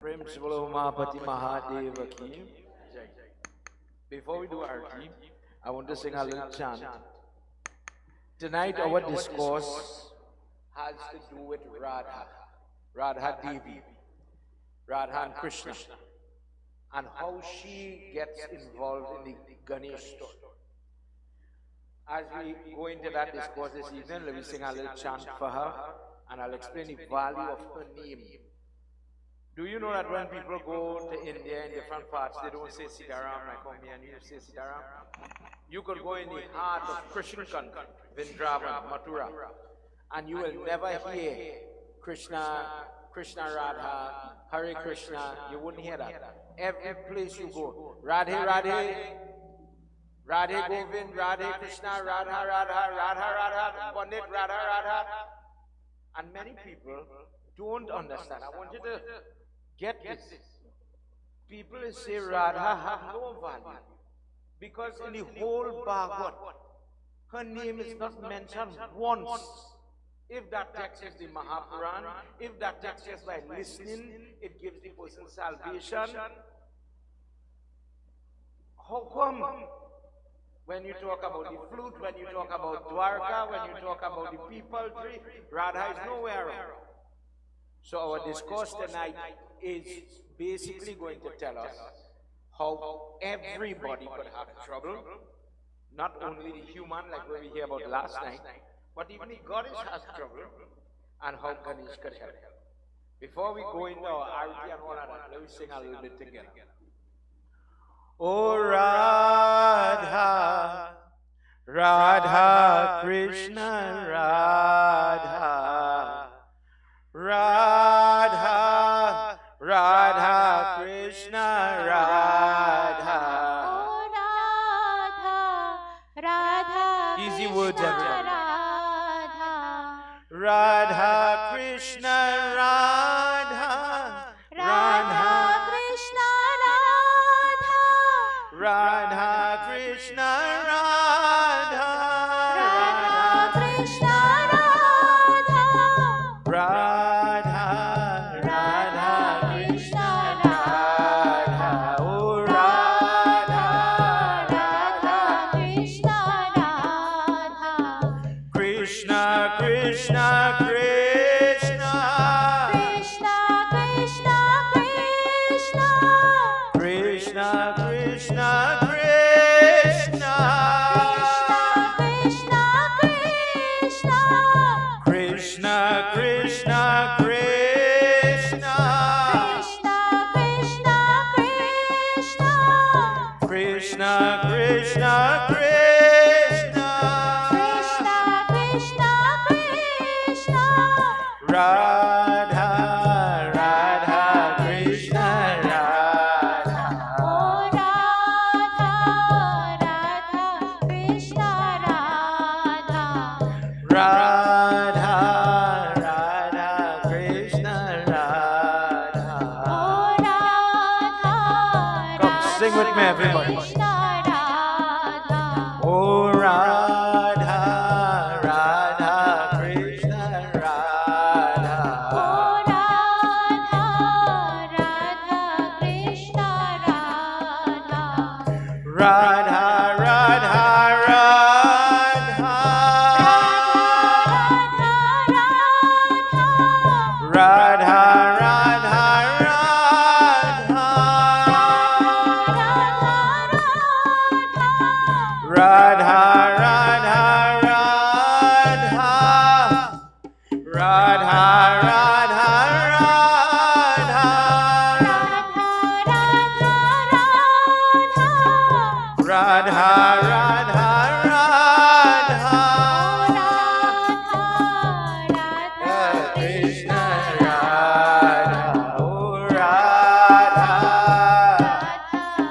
Principal Umapati Mahadeva ki. Before we do Arti, I want to sing a little chant. Tonight our discourse has to do with Radha, Radha Devi, Radha and Krishna, and how she gets involved in the Ganesh story. As we go into that discourse this evening, let me sing a little chant for her, and I'll explain the value of her name. Do you know that when people go to India in different parts, they don't say Sitaram like come here and you say Sitaram? You could go in the heart of Christian country, Vrindavan, Mathura, and you will never hear Krishna, Krishna Radha, Hare Krishna. You wouldn't hear that. Every place you go, Radhe Radhe, Radhe Govind, Radhe Krishna, Radha Radha, Radha Radha, Pandit Radha Radha. And many people don't understand. I want you to get this. People say Radha have no value because in the whole Bhagavad, her name is not mentioned once. If that text is the Mahapuran, if that text is by listening, it gives the person salvation. How come when you talk about the flute, when you talk about Dwarka, when you talk about the people tree, Radha is nowhere around? So our discourse tonight is basically going to tell us how everybody could have trouble, not only the human like what we hear about last night, but even the goddess has trouble, and how Ganesh could help. Before we go into our arti and all of that, let me sing a little bit together. Oh Radha, Radha Krishna Radha, Radha, Radha Krishna Radha. Oh Radha, Radha Easy words, everyone. Radha, Radha Krishna Radha, Radha Krishna Radha, Radha Krishna Radha, Radha Krishna Radha, Radha, Radha Krishna Radha, oh Radha, Radha Krishna Radha, Krishna, Krishna, Krishna, Krishna Krishna Krishna, Krishna, Krishna, Krishna, Krishna Krishna Krishna, Krishna, Krishna, Krishna, Krishna Krishna Krishna, Krishna, Krishna, Krishna, Krishna Krishna Krishna, Radha, Radha, Krishna, Radha, oh Radha, Radha Krishna Radha, Radha, Radha, Krishna, Radha. oh Radha, Come sing with me, everybody. Krishna Radha, Oh Radha, Radha, Krishna, Radha. oh Radha, Radha Krishna Radha, Radha, Radha, Radha. Radha, Radha, Radha, Radha, Radha, Radha, Radha, Krishna, Radha, oh Radha,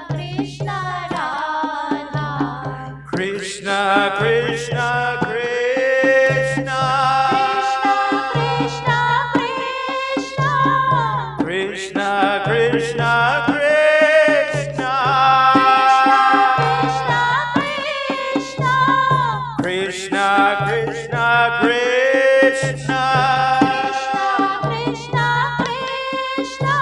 Krishna, Krishna, Krishna, Krishna, Krishna, Krishna, Krishna, Krishna, Krishna,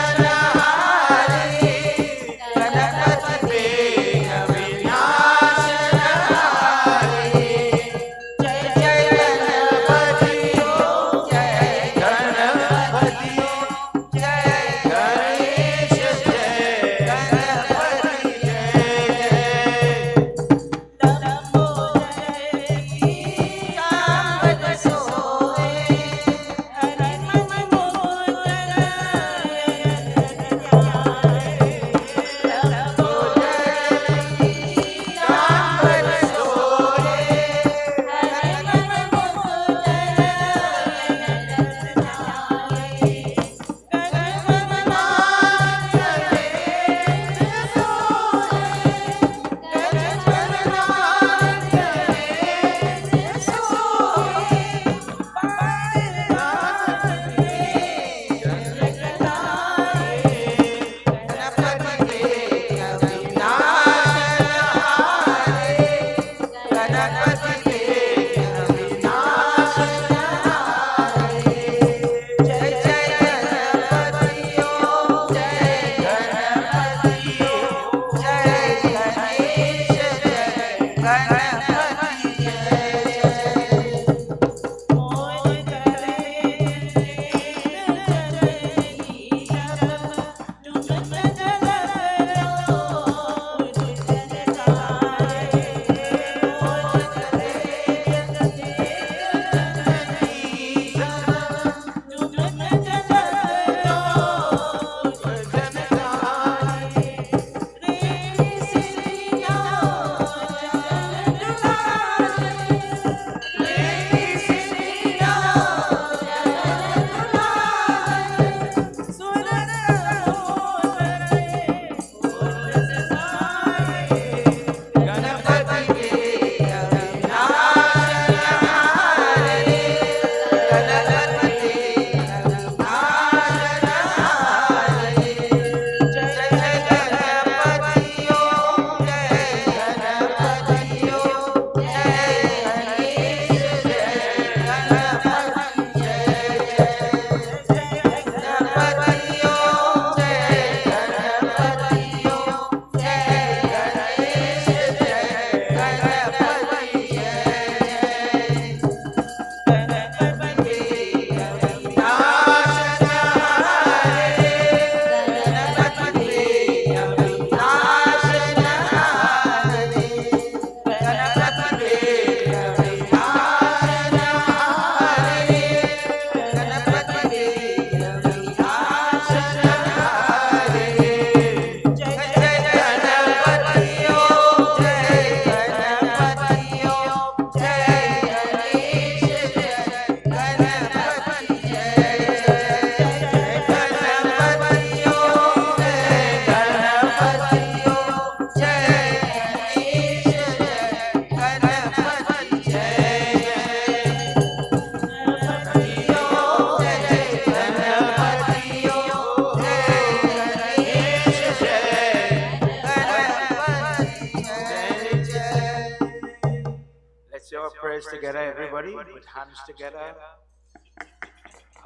prayers together, everybody, with hands together.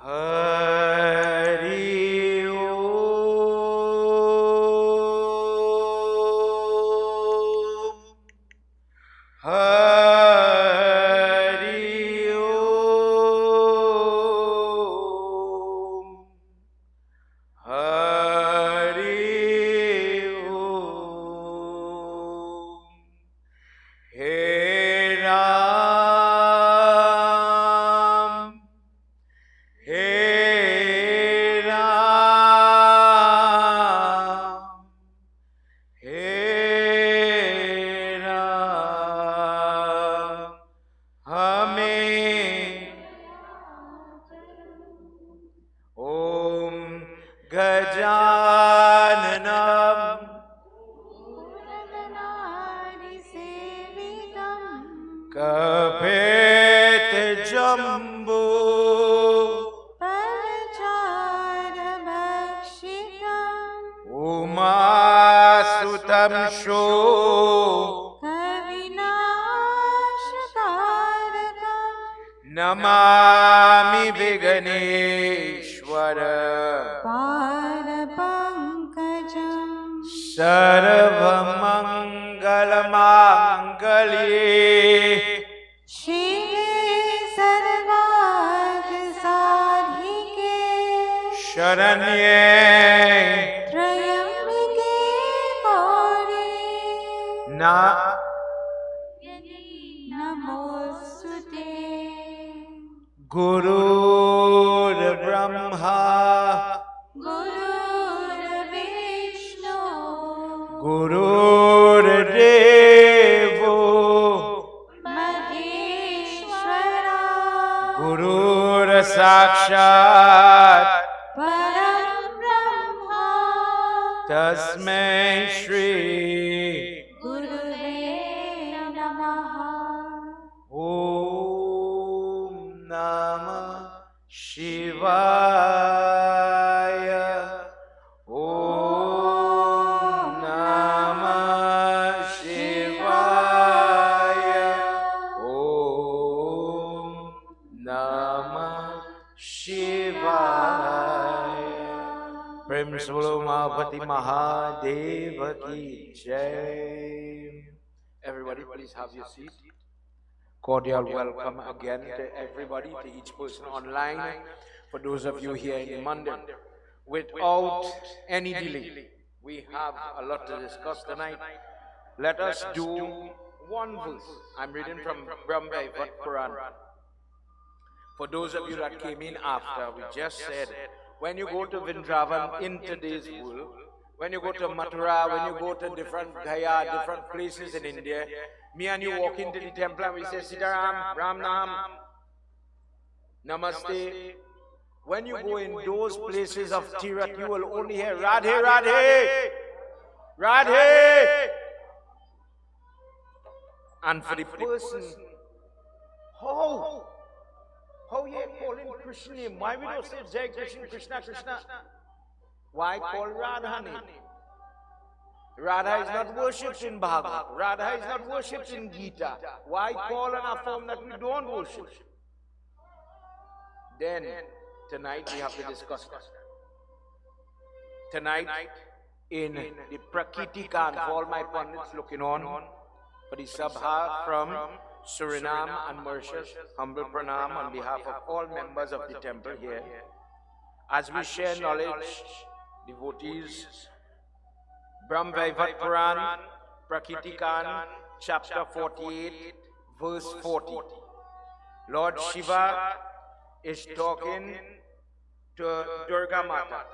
Hari Om. Hari Om. Hari Om. Hey Ram. Hey Ram. Hey Ram. Hame Om Gajananam Kapet Jambu Umasutam Sho Namami Viganeshwara Sarvamangalamangale Sharanye Na Guru Brahma Guru Devo Guru Sakshat Tasmai Shri Om Namah Shivaya Om Namah Shivaya Om Namah Shivaya. Prem Solo Mahapati Mahadeva Ki Jai. Everybody please have your seat. Cordial welcome again to everybody, to each person online, for those of you here in Mandir. Without any delay, we have a lot to discuss tonight. Let us do one verse. I'm reading from Brahma Vaivat Puran. For those of you that came in after, we just said, when you go to Vrindavan in today's world, when you go to Mathura, when you go to different Gaya, different places in India, me and you walk into the temple and we say, Sitaram, Ram Nam, Namaste. When you go in those places of Tirat, you will only hear Radhe, Radhe, Radhe. And for the person, how you calling Krishna name? Why we don't say Jai Krishna, Krishna, Krishna? Why call Radha name? Radha is not worshipped in Bhagavad. Radha is not worshipped in Gita. Why call on a form that we don't worship? Then, tonight we have to discuss that. Tonight, in the Prakitikan, for all my pundits looking on, for the Sabha from Suriname and Mauritius, humble pranam on behalf of all members of the temple here. As we share knowledge, devotees, Brahma Vaivat Puran, Prakitikan, chapter 48, verse 40. Lord Shiva is talking to Durga Mata.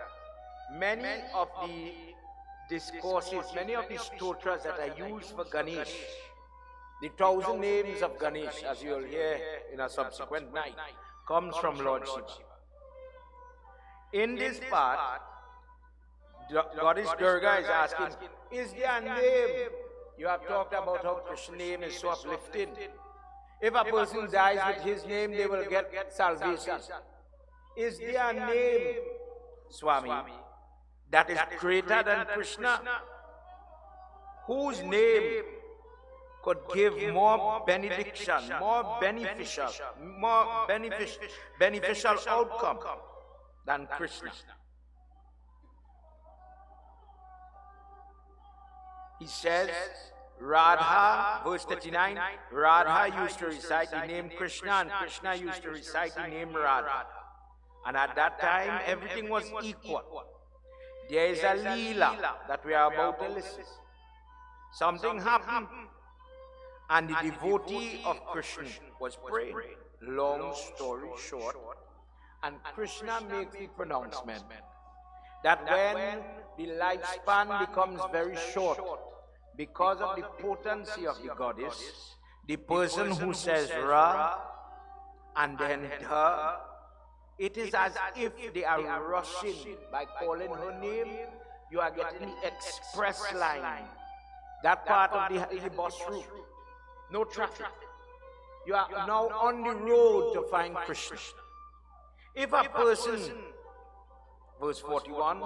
Many of the discourses, many of the stotras that are used for Ganesh, the 1,000 names of Ganesh, as you will hear in a subsequent night, comes from Lord Shiva. In this part, Goddess Durga is asking, is there a name? You have talked about how Krishna's name is so uplifting. If a person dies with his name, they will get salvation. Is there a name, Swami, that is greater than Krishna? Whose name could give more benediction, more beneficial outcome than Krishna. He says, Radha, verse 39, Radha used to recite the name Krishna, and Krishna used to recite the name Radha. And at that time, everything was equal. There is a Leela that we are about to listen. Something happened, and the devotee of Krishna was praying. Long story short, and Krishna makes the pronouncement that when the lifespan becomes very short, because of the potency of the goddess, the person who says Ra and then Da, it is as if they are rushing. By calling her name, you are getting the express line. That part of the bus route. No traffic. You are now on the road to find Krishna. If a person, verse 41,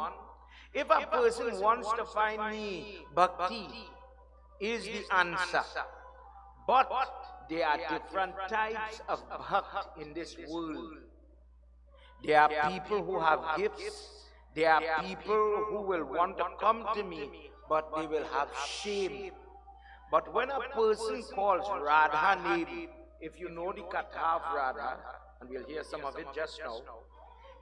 if a person wants to find me, bhakti is the answer. But there are different types of bhakti in this world. There are people who have gifts. There are people who will want to come to me, but they will have shame. But when a person calls Radha name, if you know the Katha of Radha, and we'll hear some of it just now,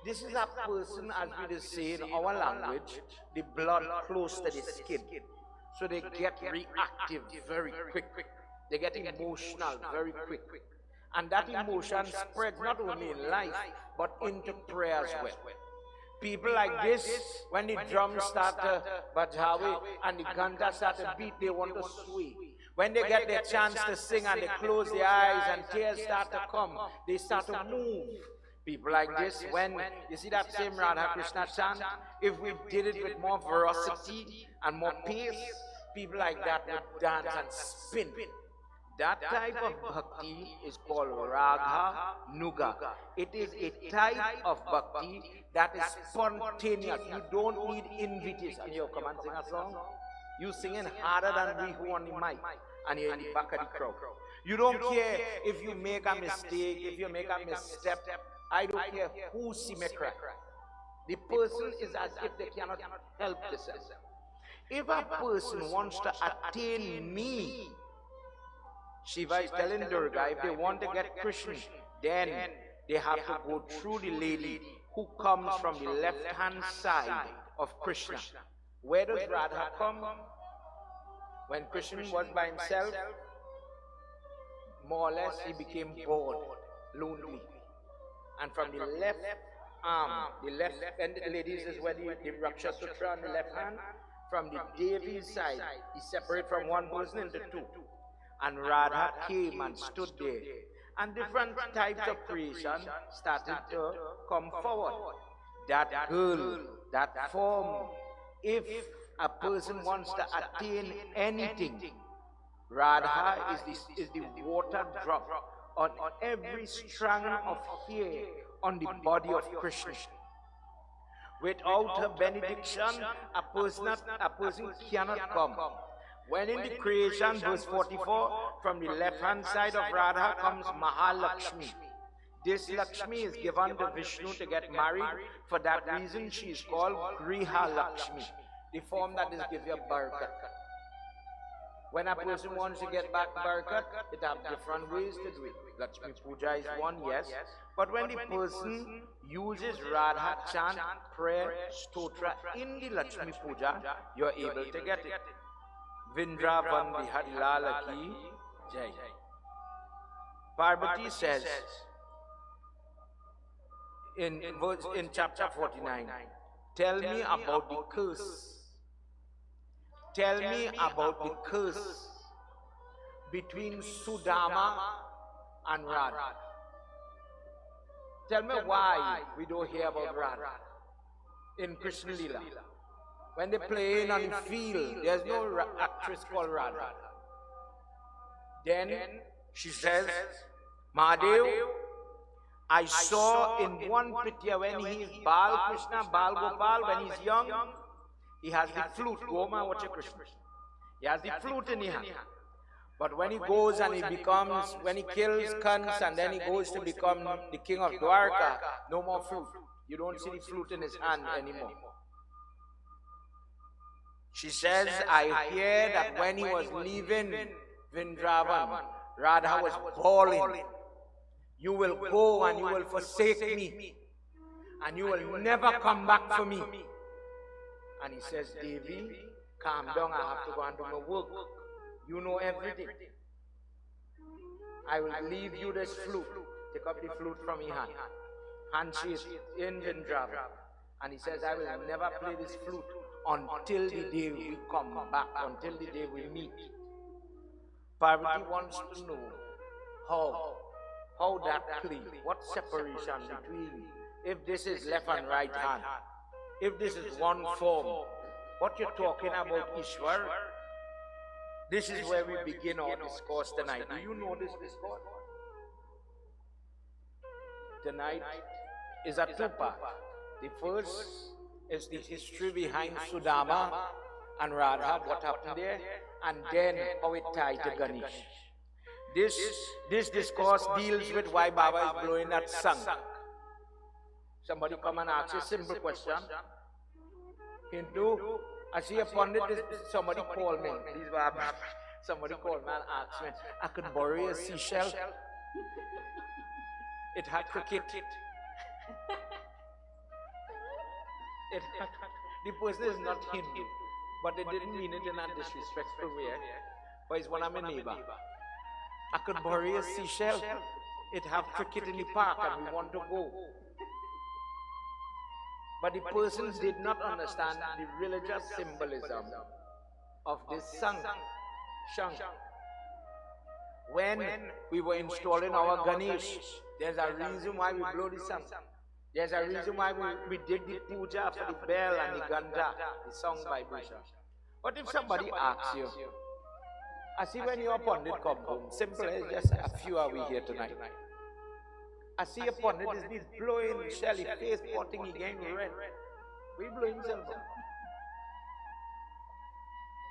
this is a person, as we just say in our language, the blood close to the skin. So they get reactive very quick. They get emotional very quick. And that emotion spreads not only in life, but into prayer as well. People like this, when the drums start to bajhawe and the ganta start to beat, they want to sway. When they get their chance to sing and they close their eyes and tears start to come, they start to move. People like this, when you see that same Radha Krishna chant, if we did it with more ferocity and more pace, people like that would dance and spin. That type of bhakti is called Ragha Nuga. It is a type of bhakti that is spontaneous. You don't need invitation. You come and sing a song. You singing harder than we who on the mic, and you're in the back of the crowd. You don't care if you make a mistake, if you make a misstep. I don't care who see me cry. The person is as if they cannot help themselves. If a person wants to attain me, Shiva is telling Durga, if they want to get Krishna, then they have to go through the lady who comes from the left-hand side of Krishna. Where does Radha come? When Krishna was by himself, more or less he became bored, lonely. And from the left arm, the left, and the ladies is where the Raksha Sutra on the left hand, from the Devi's side, he separated from one person into two. And Radha came and stood there. And different types of creation started to come forward. That girl, that form, if a person wants to attain anything, Radha is the water drop on every strand of hair on the body of Krishna. Without her benediction, a person cannot come. When in the creation, verse 44, from the left-hand side of Radha comes Mahalakshmi. This Lakshmi is given to Vishnu to get married. For that reason, she is called Griha Lakshmi, the form that is give you barakat. When a person wants to get back barakat, it has different ways to do it. Lakshmi Puja is one, yes. But when the person uses Radha chant, prayer, stotra in the Lakshmi Puja, you are able to get it. Vrindavan Bihari Lala ki Jai. Parvati says in chapter 49, tell me about the curse. Tell me about the curse between Sudama and Radha. Tell me why we don't hear about Radha in Krishna Lila. When they play on the field, there's no actress called Radha. Then she says, Mahadev, I saw in one picture when he is Bal Krishna, Bal Gopal, when he's young, he has the flute. Goma, watch your Krishna. He has the flute in his hand. But when he goes and when he kills Kans and then he goes to become the king of Dwarka, no more flute. You don't see the flute in his hand anymore. She says, I hear that when he was leaving Vrindavan, Radha was bawling, you will go and you will forsake me, and you will never come back for me. And he says, Devi, calm down, I have to go and do my work. You know everything. I will leave you this flute. Take up the flute from your hand. And she is in Vrindavan. And he says, I will never play this flute until the day we come back, until the day we meet. Parvati wants to know how that play, what separation between, if this is left and right hand, if this is one form, what you're talking about, Ishwar, this is where we begin our discourse tonight. Do you know this discourse? Tonight is a two-part. The first is the history behind Sudama and Radha, what happened there, and then how it tied to Ganesh. This discourse deals with why Baba is blowing that song. Somebody come and ask a simple question. Hindu, I see a pundit, somebody call me. Please, Baba. Somebody called me and asked me, I could borrow a seashell. It had cricket. The person is not Hindu, but they didn't mean it in a disrespectful way. But it's one of my neighbor. I could borrow a seashell. It have cricket in the park and we want to go. But the persons did not understand the religious symbolism of this song. When we were installing our Ganesh, there's a reason why we blow the song. There's a reason why we did the puja for the bell and the ganda, the song vibration. What if somebody asks you, I see when your pundit come home, simple as just a few are we here tonight. I see a pundit is this blowing shelly face potting again red. We blowing something.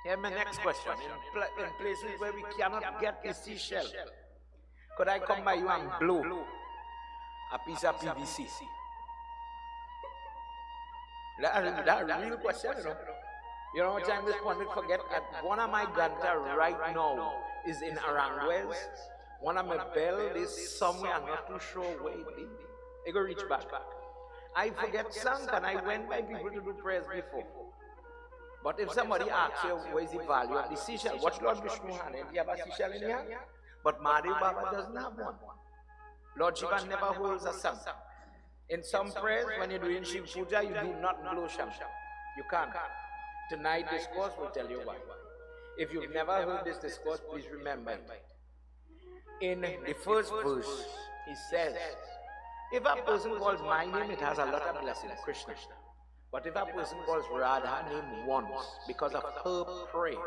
Here my next question. In places where we cannot get the seashell, could I come by you and blow a piece of PVC? That's a real question, you know. You know what time this pundit forget that one of my ganta right now is in Aranguez. One of my bell is somewhere, I'm not too sure where it is. I go reach back. I forget some and I went by people to do prayers before. But if somebody asks you where is the value of the seashell, watch Lord Vishnu hand, do you have a seashell in here? But Mahadev Baba doesn't have one. Lord Shiva never holds a sam. In some prayers, when you're doing Shiv Puja, you do not blow sham. You can't. Tonight discourse will tell you why. If you've never heard this discourse, please remember it. In the first verse, he says, if a person calls my name, it has a lot of blessings, Krishna. But if a person calls Radha name once, because of her prayer,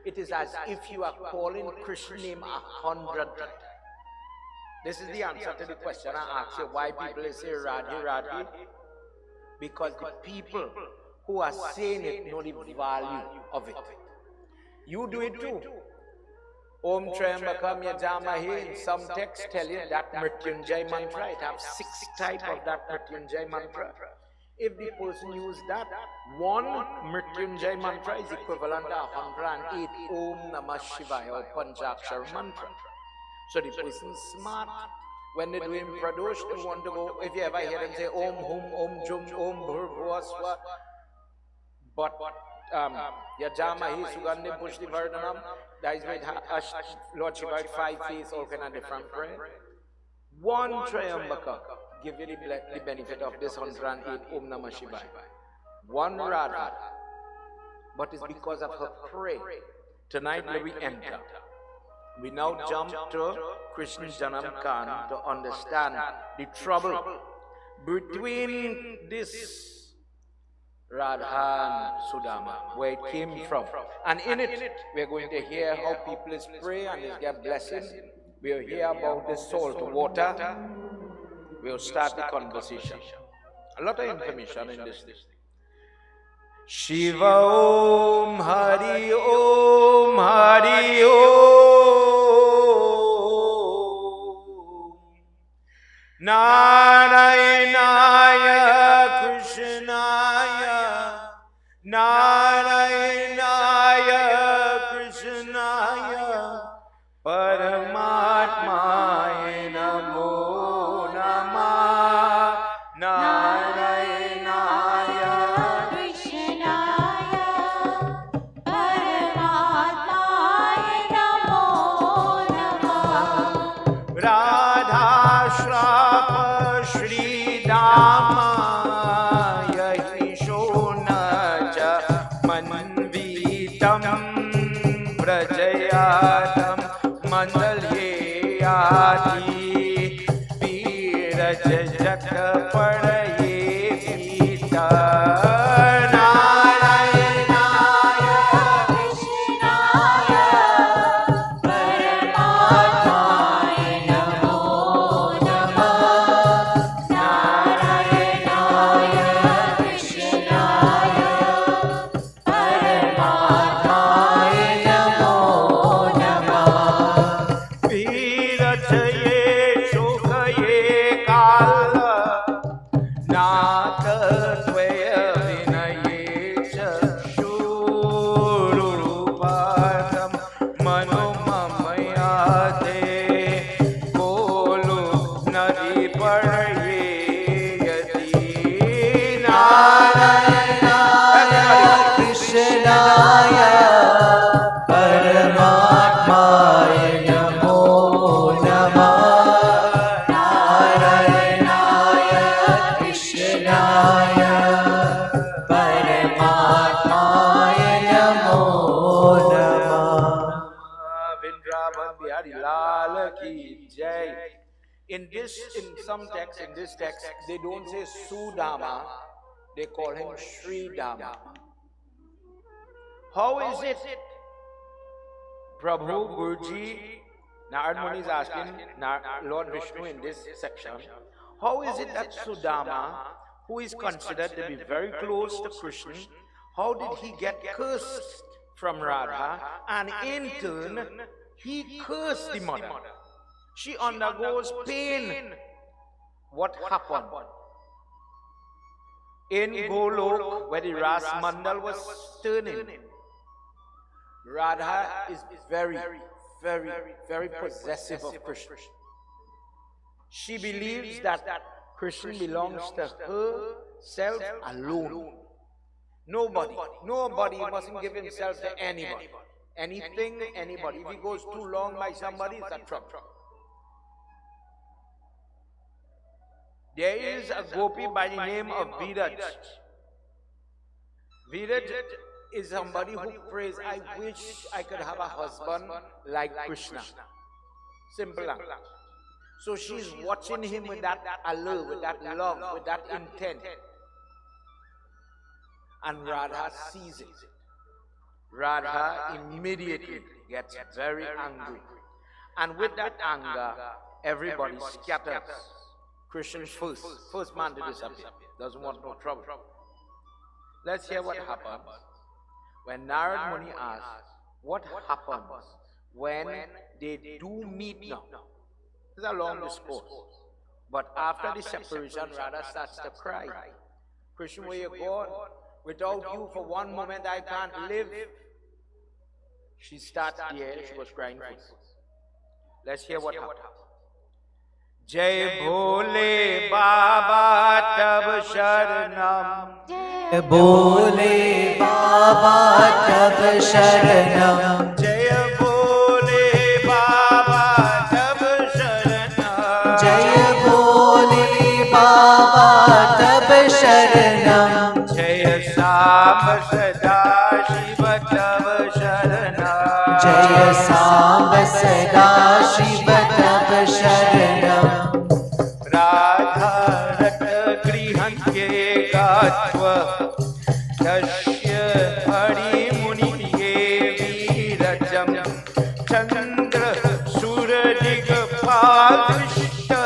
it is as if you are calling Krishna name 100. This is the answer to the question I asked you, why people say Radhe, Radhe? Because the people who are saying it know the value of it. You do it too. Om Triambakam Yajamahe, in some texts tell you that Mrityunjay mantra, it has 6 types of that Mrityunjay mantra. If the person uses that, one Mrityunjay mantra is equivalent to 108 Om Namah Shivaya or Panchakshar mantra. So the person is smart. When they're doing Pradosh, they want to go, if you ever hear them say Om Hum, Om Jum, Om Bhurvaswa, but Yajamahi, Sugandhi, Pushti, Vardhanam, that is with Lord Shiva, 5 feet, all kind of different prayer. One Triambaka give you the benefit of this 108 Om Namah Shivaya. One Radha, but it's because of her prayer. Tonight we enter. We now jump to Krishna Janam Khan to understand the trouble between this Radha and Sudama, where it came from. And in it, we are going to hear how people is pray and is get blessing. We will hear about the salt water. We will start the conversation. A lot of information in this. Shiv Om Hari Om Hari ओम नारायणाय कृष्णाय नारायणाय कृष्णाय परमात्माय नमो नमः नारायणाय कृष्णाय परमात्माय नमो नमः राधा श्राप श्री दामाय ईशोन च मन्वीतं व्रजयातं मण्डलेयाति वीरज जग पड़ये पीता नारायणाय कृष्णाय परमात्माय नमो नमः नारायणाय कृष्णाय परमात्माय नमो नमः वीरचये शोकये काल नाथ त्वय विनये च शूरूपादं मनोमया ते बोलो नदी पड़ये यदि नारायणाय कृष्णाय परमात्माय नमो नमः नारायणाय कृष्णाय परमात्माय नमो नमः Vrindavan Bihari Lal ki jai. In some texts, in this text, they don't say Sudama, they call him Sri Dama. How is it? Prabhu Guruji, Narad Muni is asking Lord Vishnu in this section, how is it that Sudama, who is considered to be very close to Krishna, how did he get cursed from Radha, and in turn, he cursed the mother? She undergoes pain. What happened? In Golok, where the Ras Mandal was turning, Radha is very, very, very possessive of Krishna. She believes that Krishna belongs to herself alone. Nobody mustn't give himself to anybody. Anything, anybody. If he goes too long by somebody, it's a trouble. There is a gopi by the name of Viraj. Viraj is somebody who prays, I wish I could have a husband like Krishna. Simple language. So she's watching him with that allure, with that love, with that intent. And Radha sees it. Radha immediately gets very angry. And with that anger, everybody scatters. Krishna first man to disappear. Doesn't want no trouble. Let's hear what happens when Narad Muni asks, what happens when they do meet now? It's a long discourse. But after the separation, Radha starts to cry. Krishna, where you gone? Without you for one moment I can't live. She starts there, she was crying first. Let's hear what happens. Jai Bhole Baba Tab Sharanam. जय भोले बाबा तब शरणम Jai Bhole Baba Tab Sharanam. जय भोले बाबा तब शरणम Jai Sam Sada Shiva Tab Sharanam. जय सांब सदा शिव तब शरणम Radha Rat Grihan Ke Gatva Dashya Hari Muni Ye Virajam Chandra Suradig Padrishta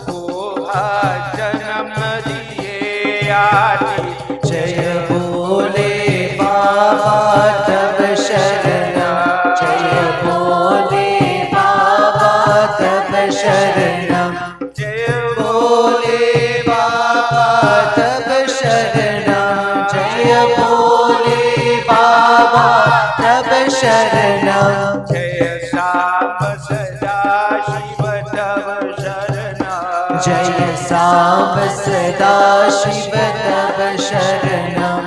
Koha Janam Diye Adi जय भोले जय भोले बाबा तब शरणम जय सांब सदा शिव तव शरणम जय सांब सदा शिव तब शरणम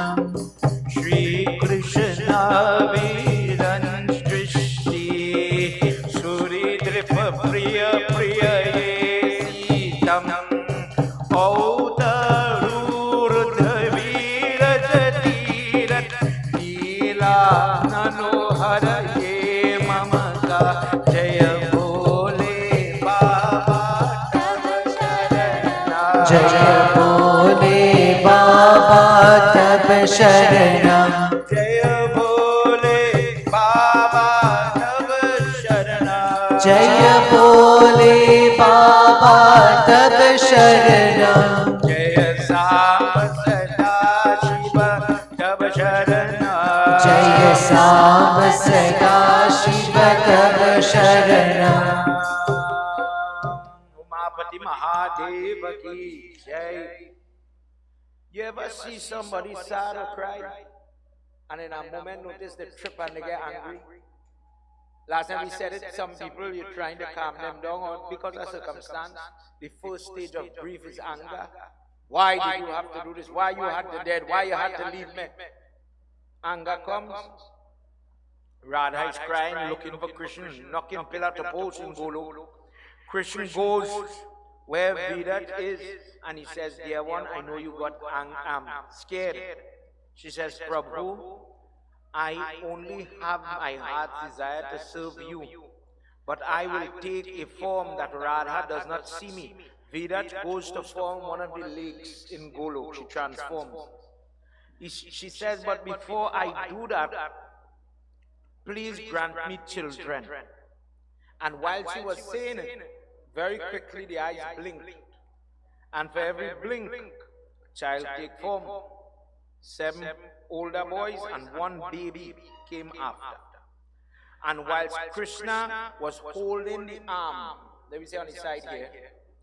श्री कृष्ण वीरन सृष्टि सूरिद्रिप प्रिय प्रिय ये सीतम औतरूर्धवीरजतीरथ लीला ननोहर ये ममता जय भोले बाबा तव शरणम जय भोले बाबा तब शरणम जय भोले बाबा तव शरणम जय भोले बाबा तब शरणम जय सांब सदा शिव तव शरणम जय सांब सदा शिव तब शरणम उमापति महादेव की जय. You ever see somebody sad or cry, and in a moment notice they trip and they get angry? Last time we said it, some people you're trying to calm them down or because of circumstance. The first stage of grief is anger. Why did you have to do this? Why you had to dead? Why you had to leave me? Anger comes. Radha is crying, looking for Krishna, knocking pillar to post in Golok. Krishna goes where Virat is, and he says, dear one, I know you got scared. She says, Prabhu, I only have my heart's desire to serve you, but I will take a form that Radha does not see me. Virat goes to form one of the lakes in Golok. She transforms. She says, but before I do that, please grant me children. And while she was saying it, very quickly the eyes blinked. And for every blink, child take form. 7 older boys and 1 baby came after. And whilst Krishna was holding the arm, let me say on the side here,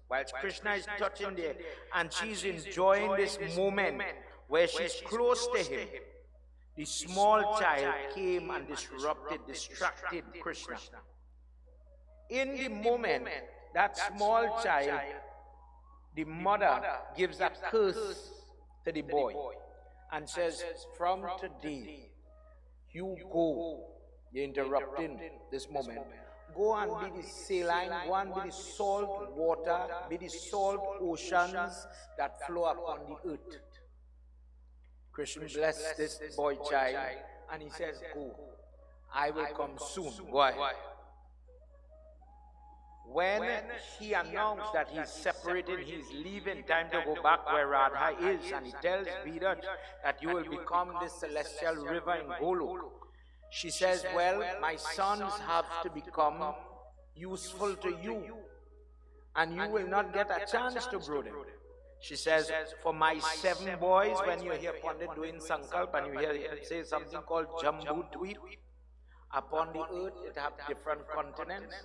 whilst Krishna is touching there, and she's enjoying this moment where she's close to him, the small child came and distracted Krishna. In the moment, that small child, the mother gives a curse to the boy and says, from today, you go. You're interrupting this moment. Go and be the saline, go and be the salt water, be the salt oceans that flow upon the earth. Krishna blessed this boy child and he says, go. I will come soon. Go ahead. When he announced that he's separating, he's leaving, time to go back where Radha is, and he tells Virat that you will become this celestial river in Golok. She says, well, my sons have to become useful to you, and you will not get a chance to grow them. She says, for my 7 boys, when you hear Pandit doing Sankalp, and you hear it say something called Jambu Dweep, upon the earth it have different continents.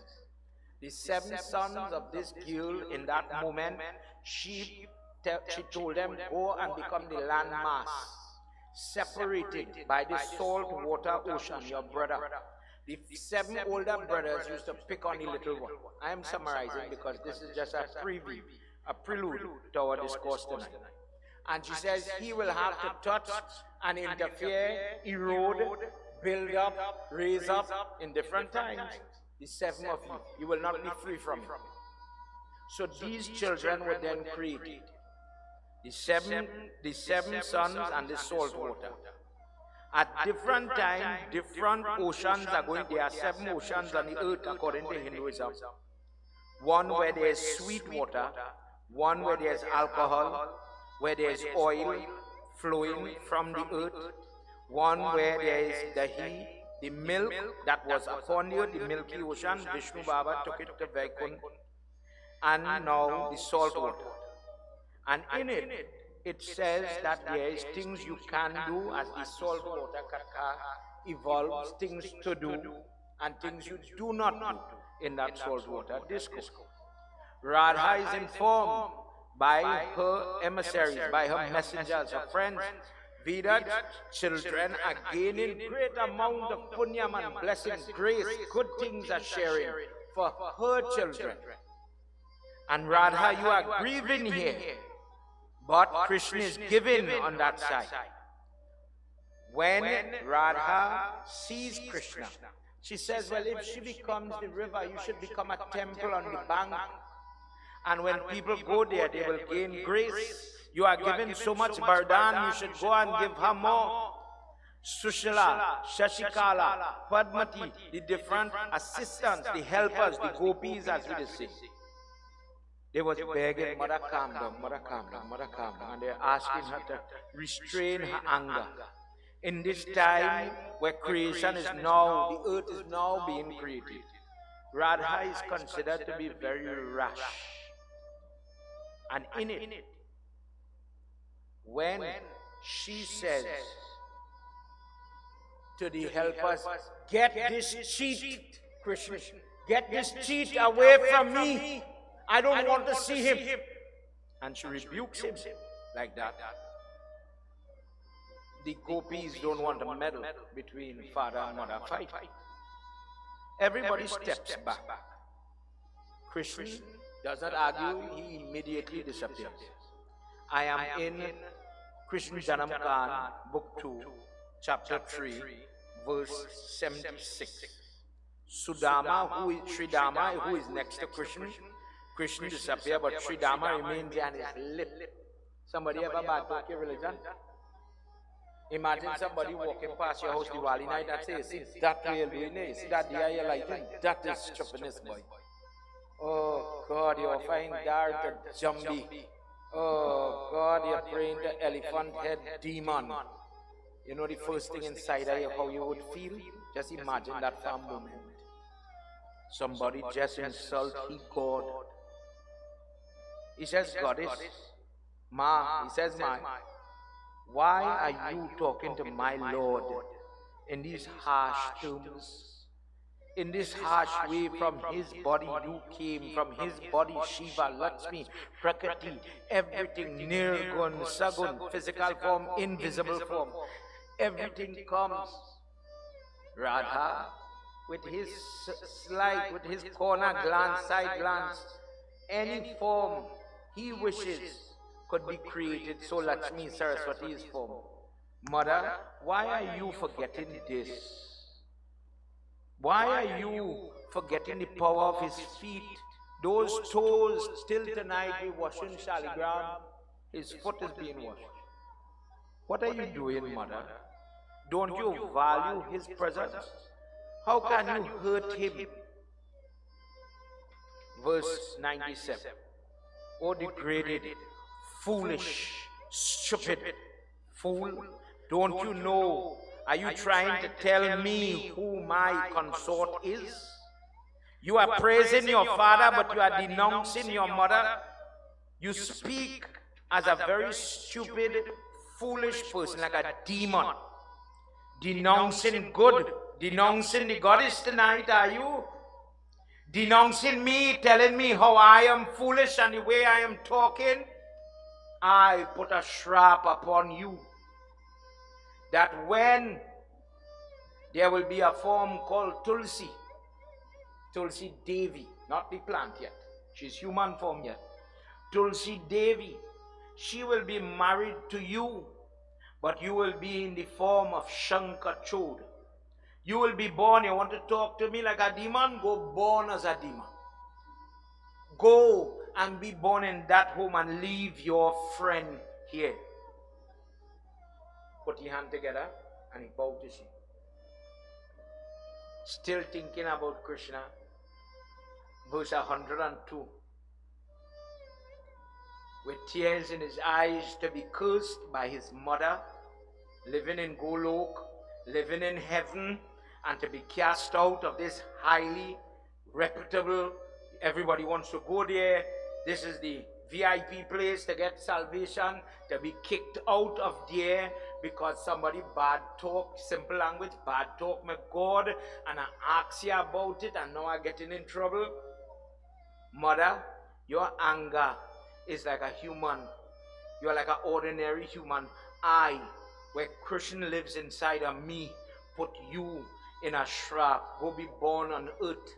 The 7 sons of this girl in that moment, she told them, go and become the landmass, separated by the salt water ocean, your brother. The 7 older brothers used to pick on the little one. I am summarizing because this is just a preview, a prelude to our discourse tonight. And she says, he will have to touch and interfere, erode, build up, raise up in different times. The 7 of you, you will not be free from it. So these children were then created. The seven sons and the salt water. At different times, different oceans are going. There are 7 oceans on the earth according to Hinduism. One where there is sweet water, one where there is alcohol, where there is oil flowing from the earth, one where there is dahi, the milk that was upon the earth, the milky ocean. Vishnu Baba took it to Vaikunth, and now the salt water. And in it, it says that there is things you can do as the salt water katha evolves, things to do and things you do not do in that salt water discourse. Radha is informed by her emissaries, by her messengers, her friends. Veda's children are gaining great amount of punyam and blessing, grace, good things are sharing for her children. And Radha, you are grieving here, but Krishna is giving on that side. When Radha sees Krishna, she says, well, if she becomes the river, you should become a temple on the bank. And when people go there, they will gain grace. You are given so much Bardhan, you should go and give her more. Sushila, Shashikala, Padmati, the different assistants, the helpers, the gopis, as we say. They was begging, Mother, calm down, Mother, calm down, Mother, calm down. And they're asking her to restrain her anger. In this time where creation is now, the earth is now being created, Radha is considered to be very rash. And in it, when she says to the helpers, get this cheat, Krishna, get this cheat away from me. I don't want to see him. And she rebukes him like that. The gopis don't want a medal between father and mother fight. Everybody steps back. Krishna does not argue, he immediately disappears. I am in Krishna Janam book 2, chapter 3, verse 76. Sudama, who is Sridama, who is next to Krishna, Krishna disappears, but Sridama remains on his lip. Somebody ever bad talk your religion? Imagine somebody walking past your house Diwali night and says, see that way you're doing it, see that day you're lighting, that is stupidness, boy. Oh God, you're finding dark Jambi. Oh God, you're praying the elephant head demon. You know the first thing inside of you, how you would feel? Just imagine that for a moment. Somebody just insult he God. He says, Goddess, Ma, he says, Ma, why are you talking to my Lord in these harsh terms? In this harsh way, from his body you came, from his body Shiva, Lakshmi, Prakriti, everything, Nirgun, Sagun, physical form, invisible form, everything comes. Radha, with his slight, with his corner glance, side glance, any form he wishes could be created, so Lakshmi Saraswati's form. Mother, why are you forgetting this? Why are you forgetting the power of his feet? Those toes, still tonight we washing Shaligram, his foot is being washed. What are you doing, Mother? Don't you value his presence? How can you hurt him? Verse 97. O degraded, foolish, stupid fool, don't you know? Are you trying to tell me who my consort is? You are praising your father, but you are denouncing your mother. You speak as a very stupid, foolish person, like a demon. Denouncing good, denouncing the goddess tonight, are you? Denouncing me, telling me how I am foolish and the way I am talking? I put a shrap upon you, that when there will be a form called Tulsi, Tulsi Devi, not the plant yet, she's human form yet, Tulsi Devi, she will be married to you, but you will be in the form of Shankar Chod. You will be born, you want to talk to me like a demon? Go born as a demon. Go and be born in that home and leave your friend here. Put your hand together and he bowed to see. Still thinking about Krishna. Verse 102. With tears in his eyes, to be cursed by his mother, living in Golok, living in heaven, and to be cast out of this highly reputable, everybody wants to go there, this is the VIP place to get salvation, to be kicked out of there because somebody bad talk, simple language, bad talk my God, and I ask you about it and now I'm getting in trouble. Mother, your anger is like a human. You are like an ordinary human. I where Christian lives inside of me, put you in a shrub. Go be born on earth.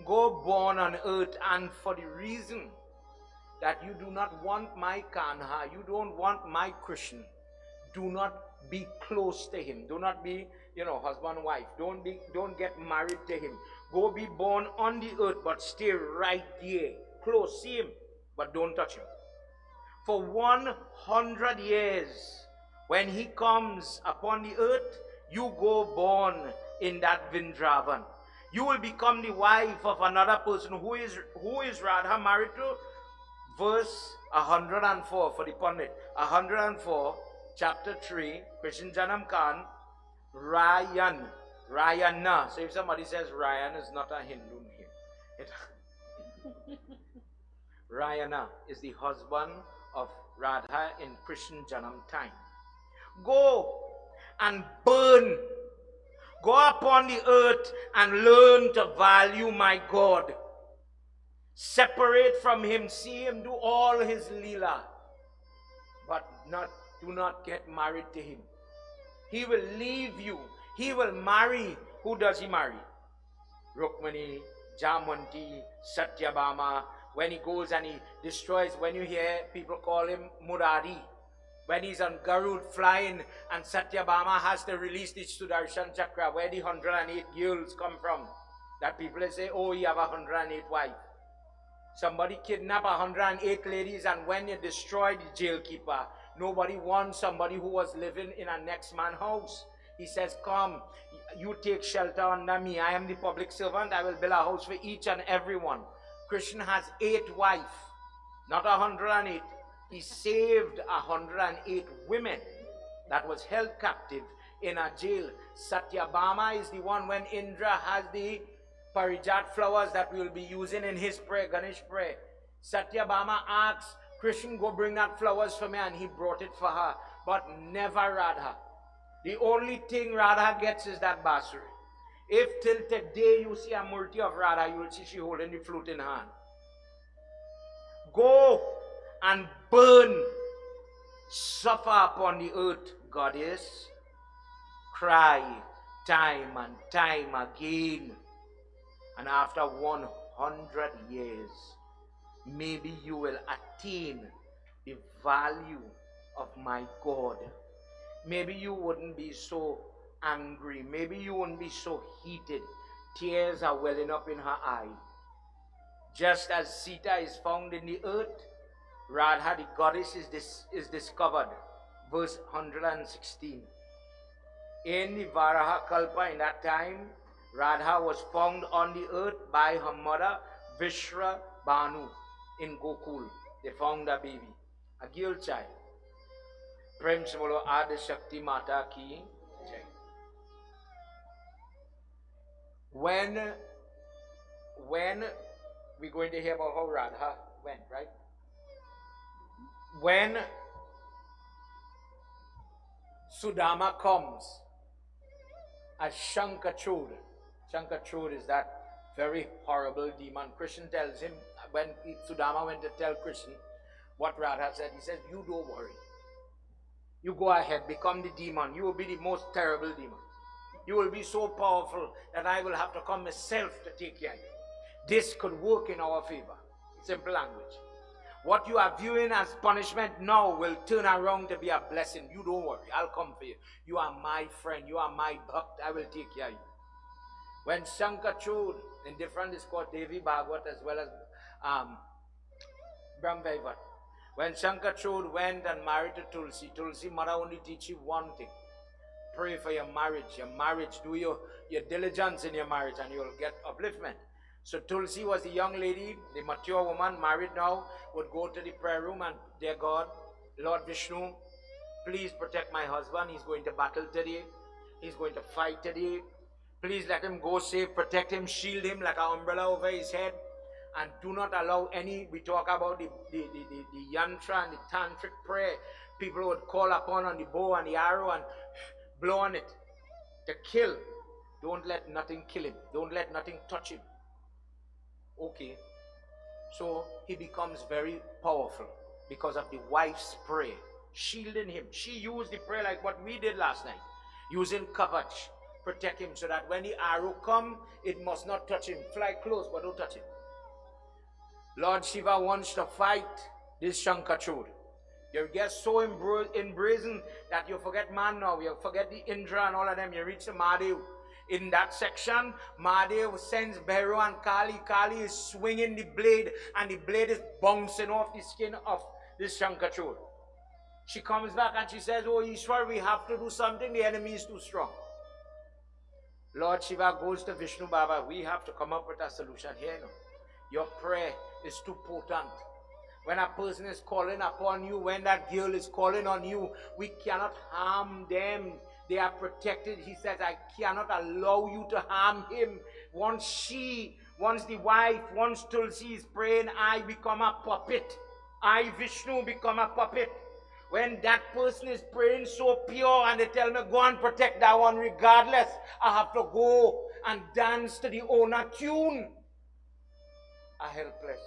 Go born on earth, and for the reason that you do not want my Kanha, you don't want my Christian, do not be close to him. Do not be, husband, wife. Don't get married to him. Go be born on the earth, but stay right there. Close, see him, but don't touch him. For 100 years, when he comes upon the earth, you go born in that Vrindavan. You will become the wife of another person. Who is Radha married to? Verse 104 for the Pandit. 104, chapter 3, Krishna Janam Khan, Rayana. So if somebody says Ryan, is not a Hindu here. Rayana is the husband of Radha in Krishna Janam time. Go and burn. Go upon the earth and learn to value my God. Separate from him, see him do all his leela, but do not get married to him. He will leave you. He will marry. Who does he marry? Rukmani, Jamanti, Satyabhama. When he goes and he destroys, when you hear people call him Murari, when he's on Garud flying and Satyabhama has to release the Sudarshan Chakra, where the 108 girls come from, that people say, oh, you have 108 wives. Somebody kidnapped 108 ladies, and when you destroy the jailkeeper, nobody wants somebody who was living in a next man's house. He says, come, you take shelter under me. I am the public servant. I will build a house for each and every one. Krishna has 8 wives, not 108. He saved 108 women that was held captive in a jail. Satyabhama is the one when Indra has the Parijat flowers that we will be using in his prayer, Ganesh prayer. Satyabhama asks Krishna, go bring that flowers for me, and he brought it for her, but never Radha. The only thing Radha gets is that basuri. If till today you see a murti of Radha, you will see she holding the flute in her hand. Go and burn, suffer upon the earth, goddess. Cry time and time again. And after 100 years, maybe you will attain the value of my God. Maybe you wouldn't be so angry. Maybe you wouldn't be so heated. Tears are welling up in her eye. Just as Sita is found in the earth, Radha, the goddess, is discovered. Verse 116. In the Varaha Kalpa, in that time, Radha was found on the earth by her mother, Vishra Banu, in Gokul. They found a baby, a girl child. Prem se bolo Adi Shakti Mata ki jai. When we're going to hear about how Radha went, right? When Sudama comes as Shankachud. Shankachud is that very horrible demon. Krishna tells him, when Sudama went to tell Krishna what Radha said, he says, you don't worry. You go ahead, become the demon. You will be the most terrible demon. You will be so powerful that I will have to come myself to take care of you. This could work in our favor. Simple language. What you are viewing as punishment now will turn around to be a blessing. You don't worry, I'll come for you. You are my friend, you are my bhakt, I will take care of you. When Shankachud, in different is called Devi Bhagavad as well as Brahmvaivat. When Shankachud went and married to Tulsi, Tulsi mother only teach you one thing. Pray for your marriage, do your diligence in your marriage, and you'll get upliftment. So Tulsi was the young lady, the mature woman, married now, would go to the prayer room and, dear God, Lord Vishnu, please protect my husband. He's going to battle today. He's going to fight today. Please let him go safe, protect him, shield him like an umbrella over his head. And do not allow any, we talk about the yantra and the tantric prayer. People would call upon on the bow and the arrow and blow on it to kill. Don't let nothing kill him. Don't let nothing touch him. Okay. So he becomes very powerful because of the wife's prayer. shielding him. She used the prayer like what we did last night, using kavach, protect him so that when the arrow come, it must not touch him. Fly close, but don't touch him. Lord Shiva wants to fight this Shankachud. You get so embraced that you forget man now. You forget the Indra and all of them. You reach the Mahadev. In that section, Mahadev sends Bhairav and Kali. Kali is swinging the blade, and the blade is bouncing off the skin of this Shankachud. She comes back and she says, oh Ishwar, we have to do something. The enemy is too strong. Lord Shiva goes to Vishnu Baba. We have to come up with a solution here. No? Your prayer is too potent. When a person is calling upon you, when that girl is calling on you, we cannot harm them. They are protected. He says, I cannot allow you to harm him. Once the wife, once Tulsi is praying, I become a puppet. I, Vishnu, become a puppet. When that person is praying so pure and they tell me, go and protect that one regardless, I have to go and dance to the owner tune. I'm helpless.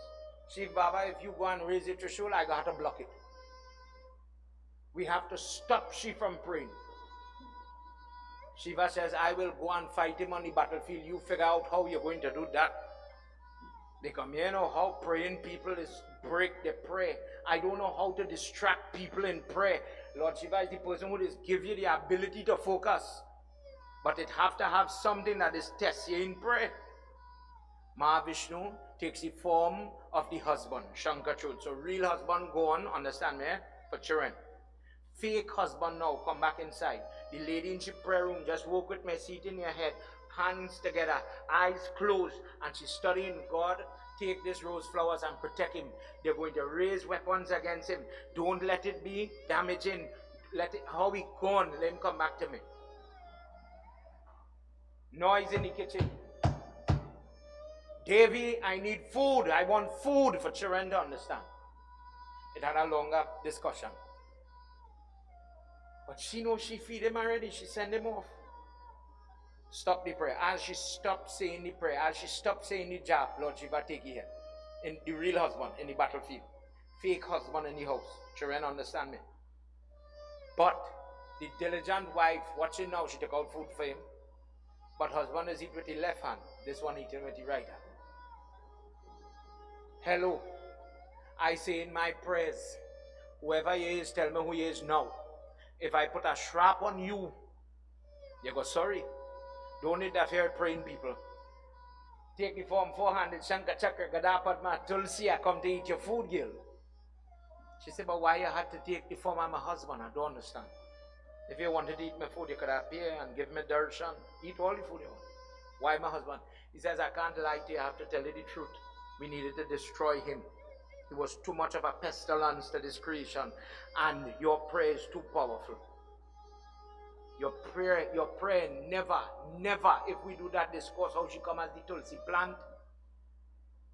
Shiv Baba, if you go and raise it to Trishul, I got to block it. We have to stop Shiv from praying. Shiva says, I will go and fight him on the battlefield. You figure out how you're going to do that. They come here, you know how praying people is break the prayer. I don't know how to distract people in prayer. Lord Shiva is the person who just give you the ability to focus. But it have to have something that is test you in prayer. Mahavishnu takes the form of the husband, Shankachud. So real husband go on, understand me, for children. Fake husband now, come back inside. The lady in the prayer room just walk with my seat in your head, hands together, eyes closed, and she's studying God. Take this rose flowers and protect him. They're going to raise weapons against him. Don't let it be damaging. Let it, how he gone, let him come back to me. Noise in the kitchen. Devi, I need food. I want food for children to understand. It had a longer discussion. But she knows she feed him already. She send him off. Stop the prayer. As she stopped saying the prayer, as she stopped saying the jap, Lord Shiva take you here. In the real husband in the battlefield. Fake husband in the house. Children understand me. But the diligent wife watching now, she took out food for him. But husband is eat with the left hand. This one eating with the right hand. Hello. I say in my prayers, whoever he is, tell me who he is now. If I put a shrap on you, you go sorry. Don't interfere praying people. Take the form 400, Shankar Chakra, Gada Padma, Tulsi, I come to eat your food, girl. She said, but why you had to take the form of my husband? I don't understand. If you wanted to eat my food, you could appear and give me darshan. Eat all the food you want. Why my husband? He says, I can't lie to you, I have to tell you the truth. We needed to destroy him. He was too much of a pestilence to this creation. And your prayer is too powerful. Your prayer never, if we do that discourse, how she come as the Tulsi plant.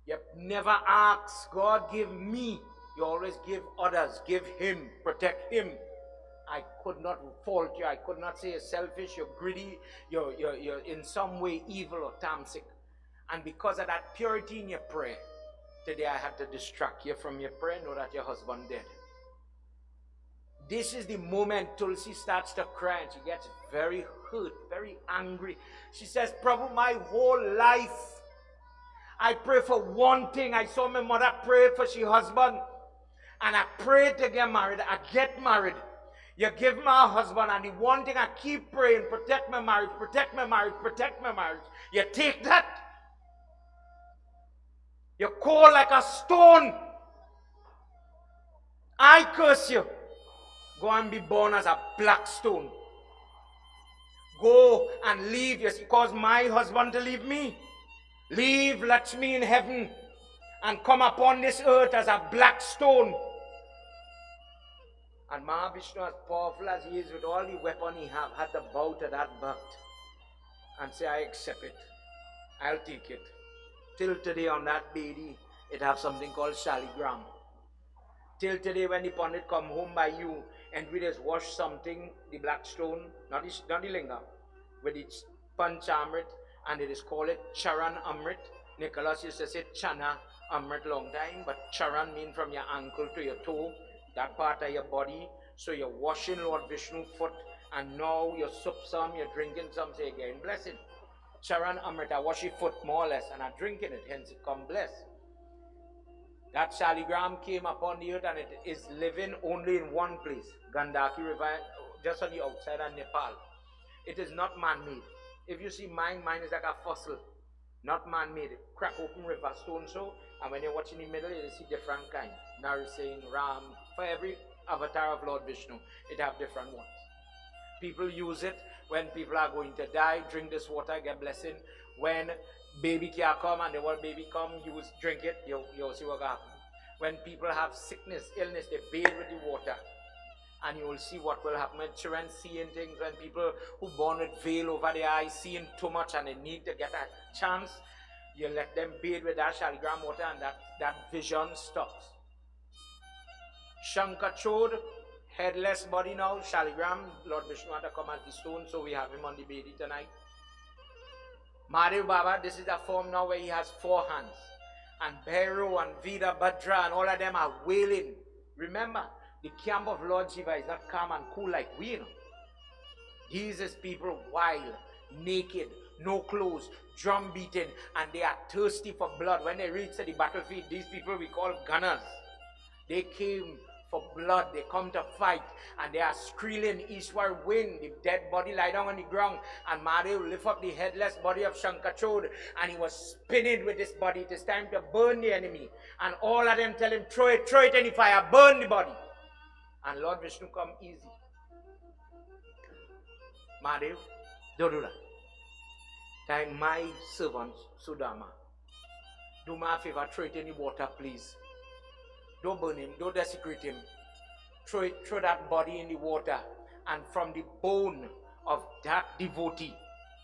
You never ask, God give me. You always give others, give him, protect him. I could not fault you. I could not say you're selfish, you're greedy, you're in some way evil or tamasic. And because of that purity in your prayer, today I had to distract you from your prayer, know that your husband dead. This is the moment Tulsi starts to cry and she gets very hurt, very angry. She says, Prabhu, my whole life, I pray for one thing. I saw my mother pray for she husband. And I prayed to get married. I get married. You give me a husband, and the one thing I keep praying, protect my marriage, protect my marriage, protect my marriage. You take that. You're cold like a stone. I curse you. Go and be born as a black stone. Go and leave. You cause my husband to leave me. Leave Lakshmi in heaven and come upon this earth as a black stone. And Mahavishnu, as powerful as he is with all the weapon he have, had to bow to that bhakt and say, I accept it. I'll take it. Till today on that baby, it have something called shaligram. Till today when the Pandit come home by you and we just wash something, the black stone, not the linga, with its panchamrit, and it is called it Charan Amrit. Nicholas used to say Chana Amrit long time, but Charan means from your ankle to your toe, that part of your body, So you're washing Lord Vishnu foot, and now you sup some, you're drinking some, say again, blessing. Charan Amrita, wash your foot more or less, and are drinking it, hence it come blessed. That Shaligram came upon the earth and it is living only in one place, Gandaki River, just on the outside of Nepal. It is not man-made. If you see mine is like a fossil, not man-made. Crack open river stone so, and when you watch in the middle, you see different kind. Narsingh, Ram, for every avatar of Lord Vishnu, it have different ones. People use it when people are going to die, drink this water, get blessing. When baby can come and the word baby come, drink it, you'll see what happens. When people have sickness, illness, they bathe with the water. And you will see what will happen when children seeing things, when people who born with veil over their eyes, seeing too much and they need to get a chance, you let them bathe with that Shaligram water and that vision stops. Shankachod, headless body now, Shaligram, Lord Vishnu had to come as the stone, so we have him on the Bedi tonight. Mahadev Baba, this is a form now where he has 4 hands. And Bhairo and Vidabhadra and all of them are wailing. Remember, the camp of Lord Shiva is not calm and cool like we, you know. These is people wild, naked, no clothes, drum beating, and they are thirsty for blood. When they reach the battlefield, these people we call gunners. They came for blood, they come to fight, and they are squealing eastward wind. The dead body lie down on the ground, and Mahadev lift up the headless body of Shankachod, and he was spinning with this body. It is time to burn the enemy. And all of them tell him, throw it in the fire, burn the body. And Lord Vishnu come easy. Mahadev, don't do that. Time my servant, Sudama, do me a favor, throw it in the water, please. Don't burn him, don't desecrate him. Throw that body in the water, and from the bone of that devotee,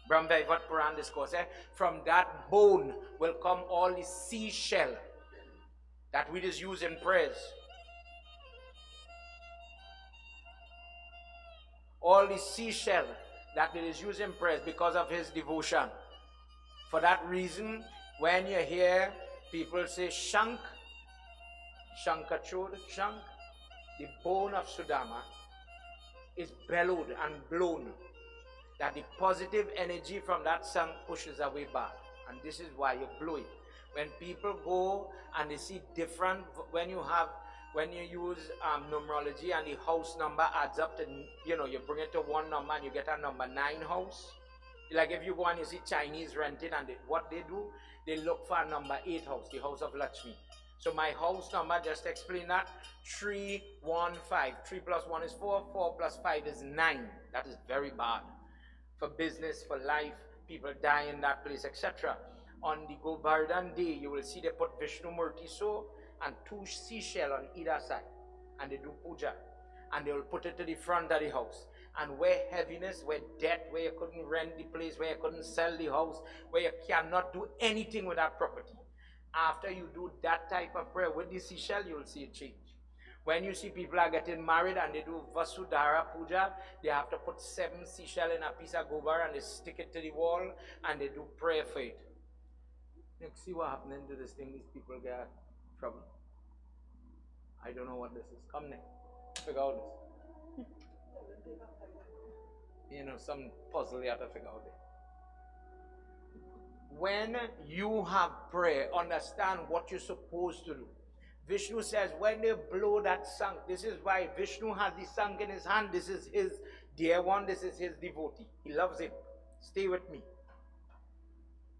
Brahmavaivat Puran discourse, from that bone will come all the seashell that we just use in prayers. All the seashell that it is used in prayers because of his devotion. For that reason, when you hear people say Shank, Shankachod, Shank, the bone of Sudama is bellowed and blown, that the positive energy from that song pushes away bad. And this is why you blow it. When people go and they see different, when you use numerology and the house number adds up to, you bring it to one number and you get a number 9 house. Like if you go and you see Chinese renting and what they do, they look for a number 8 house, the house of Lakshmi. So my house number, just to explain that, 315. 3 plus 1 is 4, 4 plus 5 is 9. That is very bad. For business, for life, people die in that place, etc. On the Govardhan day, you will see they put Vishnu Murti so and 2 seashells on either side. And they do puja. And they will put it to the front of the house. And where heaviness, where death, where you couldn't rent the place, where you couldn't sell the house, where you cannot do anything with that property. After you do that type of prayer with the seashell, you will see a change. When you see people are getting married and they do Vasudhara Puja, they have to put 7 seashells in a piece of gobar and they stick it to the wall and they do prayer for it. You see what happening to this thing, these people get trouble. I don't know what this is. Come next, figure out this. Some puzzle you have to figure out it. When you have prayer, understand what you're supposed to do. Vishnu says, when they blow that sangh, this is why Vishnu has the sangh in his hand. This is his dear one, this is his devotee. He loves it. Stay with me.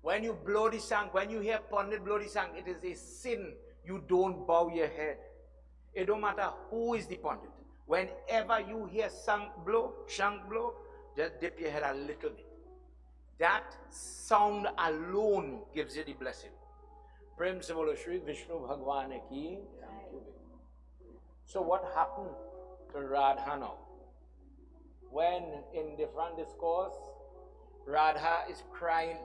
When you blow the sangh, when you hear Pandit blow the sangh, it is a sin. You don't bow your head. It don't matter who is the Pandit. Whenever you hear sangh blow, just dip your head a little bit. That sound alone gives you the blessing. Prem se bolo Shri Vishnu Bhagwan ki. So what happened to Radha now? When in different discourse, Radha is crying.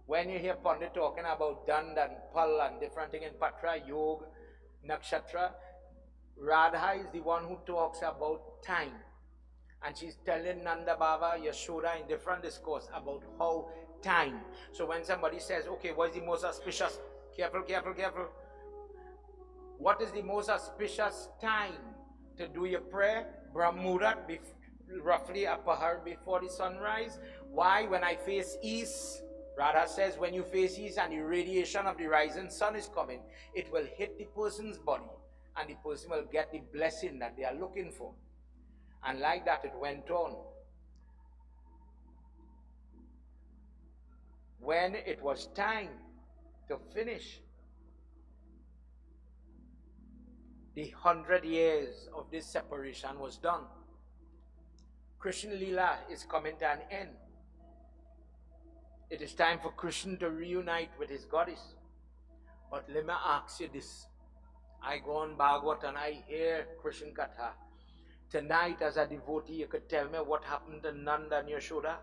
When you hear Pandit talking about Dand and Pal and different things in Patra, Yog, Nakshatra, Radha is the one who talks about time. And she's telling Nanda Baba, Yashoda in different discourse about how time. So when somebody says, okay, what is the most auspicious? Careful. What is the most auspicious time to do your prayer? Brahmurat, roughly a pahar before the sunrise. Why? When I face east, Radha says, when you face east and the radiation of the rising sun is coming, it will hit the person's body and the person will get the blessing that they are looking for. And like that it went on. When it was time to finish the 100 years of this separation was done, Krishna Leela is coming to an end. It is time for Krishna to reunite with his goddess. But let me ask you this. I go on Bhagavad and I hear Krishna Katha. Tonight as a devotee, you could tell me what happened to Nanda and Yashoda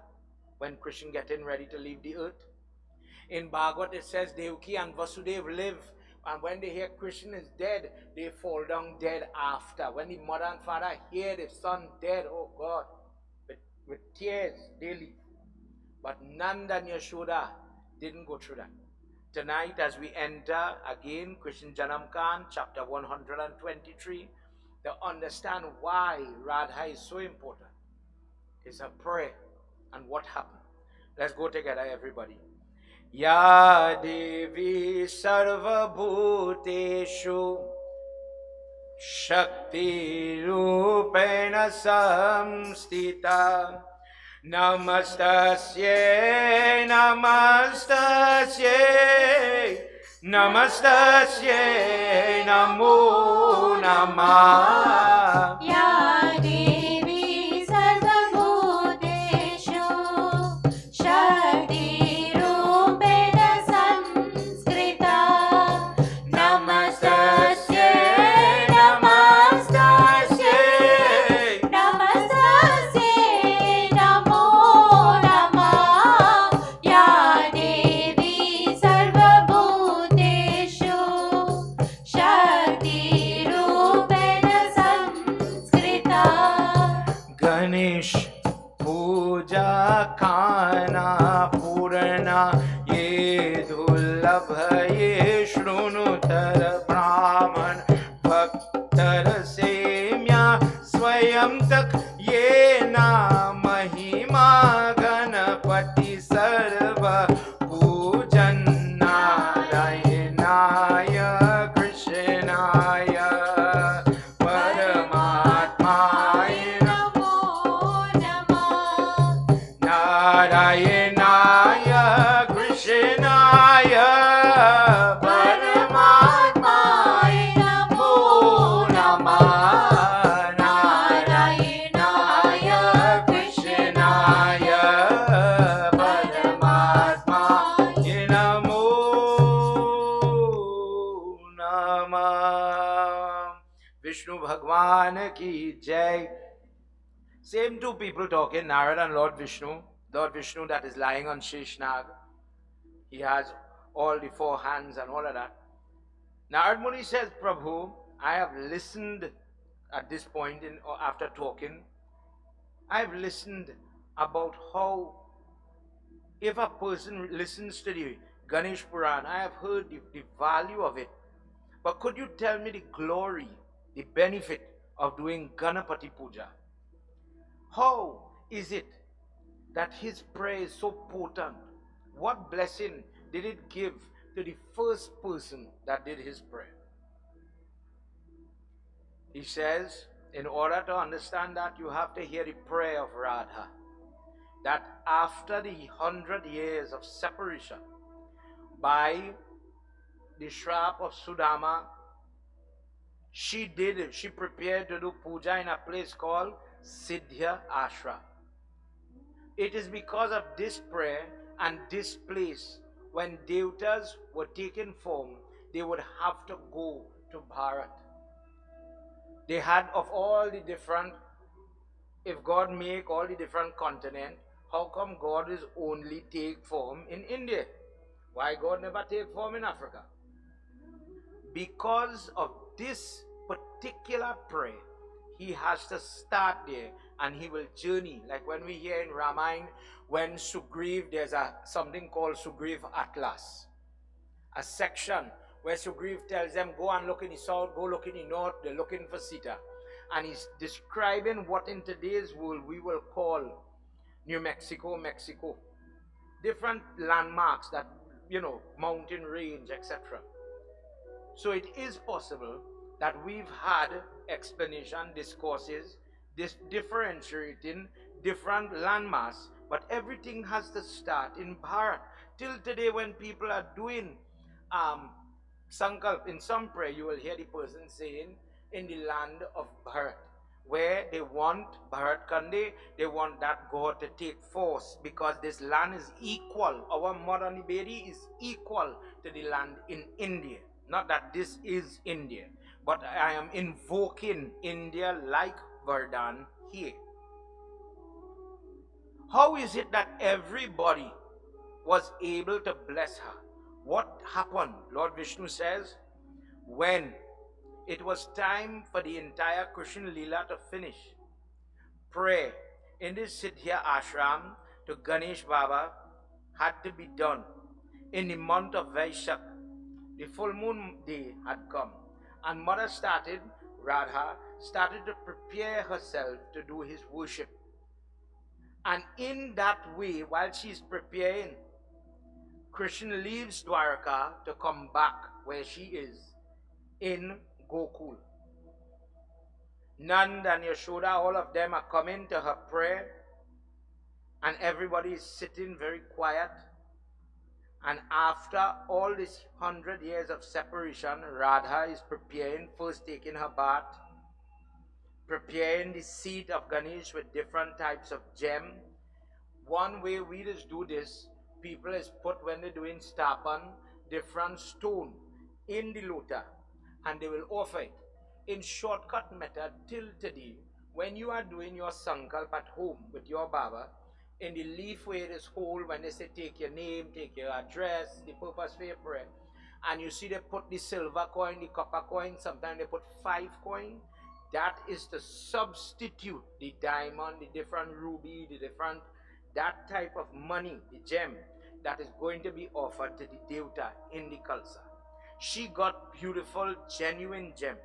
when Krishna getting ready to leave the earth. In Bhagavad it says Devaki and Vasudev live, and when they hear Krishna is dead, they fall down dead after. When the mother and father hear the son dead, oh God, with tears they leave. But Nanda and Yashoda didn't go through that. Tonight as we enter again Krishna Janam-Kan, chapter 123, to understand why Radha is so important, is a prayer and what happened. Let's go together, everybody. Ya Devi Sarva Bhuteshu Shakti Rupena Samstita Namastasye Namastasye Namastasye Namo Namah. Ya Devi Sarvabhuteshu Shakti Rupena Samskrita Namastasye Namastasye Namastasye Namo Namah. Ya Devi Sarvabhuteshu Shakti Rupena Samskrita. Ganesh Puja Khana Purana Ye Dullabha Ye Shrunutar Brahman Bhaktar Semya Swayam Tak Ye Na Mahima Ganapati Sarva Pujan Narayanaya Krishnaya Paramatmaya Namo Namah. Narayanaya Krishnaya Paramatmaya Namo Namah. Narayanaya Krishnaya Paramatmaya Namo Namah. Vishnu Bhagwan ki jai. Same two people talking, Narada and Lord Vishnu. Lord Vishnu that is lying on Sheshnag. He has all the four hands and all of that. Narad Muni says, Prabhu, I have listened at this point or after talking. I have listened about how if a person listens to the Ganesh Puran, I have heard the value of it. But could you tell me the glory, the benefit of doing Ganapati Puja? How is it that his prayer is so potent? What blessing did it give to the first person that did his prayer? He says, in order to understand that, you have to hear the prayer of Radha. That after the 100 years of separation, by the shrap of Sudama, she prepared to do puja in a place called Siddhya Ashra. It is because of this prayer and this place, when devatas were taken form, they would have to go to Bharat. They had of all the different, if God make all the different continents, how come God is only take form in India? Why God never take form in Africa? Because of this particular prayer, he has to start there and he will journey. Like when we hear in Ramayana, when Sugriv, there's something called Sugriv Atlas. A section where Sugriv tells them, go and look in the south, go look in the north, they're looking for Sita. And he's describing what in today's world we will call New Mexico, Mexico. Different landmarks that, mountain range, etc. So it is possible that we've had explanation, discourses, differentiating different landmarks, but everything has to start in Bharat. Till today, when people are doing Sankalp in some prayer, you will hear the person saying, in the land of Bharat, where they want Bharat Kande, they want that God to take force because this land is equal. Our Mother Niberi is equal to the land in India. Not that this is India, but I am invoking India like Vardhan here. How is it that everybody was able to bless her? What happened? Lord Vishnu says, when it was time for the entire Krishna Lila to finish, prayer in this Siddhya ashram to Ganesh Baba had to be done in the month of Vaishak. The full moon day had come, and Mother Radha started to prepare herself to do his worship. And in that way, while she's preparing, Krishna leaves Dwarka to come back where she is in Gokul. Nand and Yashoda, all of them are coming to her prayer, and everybody is sitting very quiet. And after all this 100 years of separation, Radha is preparing, first taking her bath, preparing the seat of Ganesh with different types of gem. One way we just do this, people is put, when they're doing stapan, different stone in the lota, and they will offer it. In shortcut method till today, when you are doing your sankalp at home with your Baba, in the leaf where it is whole, when they say take your name, take your address, the purpose for your prayer, and you see they put the silver coin, the copper coin, sometimes they put 5 coin, that is to substitute the diamond, the different ruby, the different, that type of money, the gem, that is going to be offered to the Devta in the Kalsa. She got beautiful, genuine gems,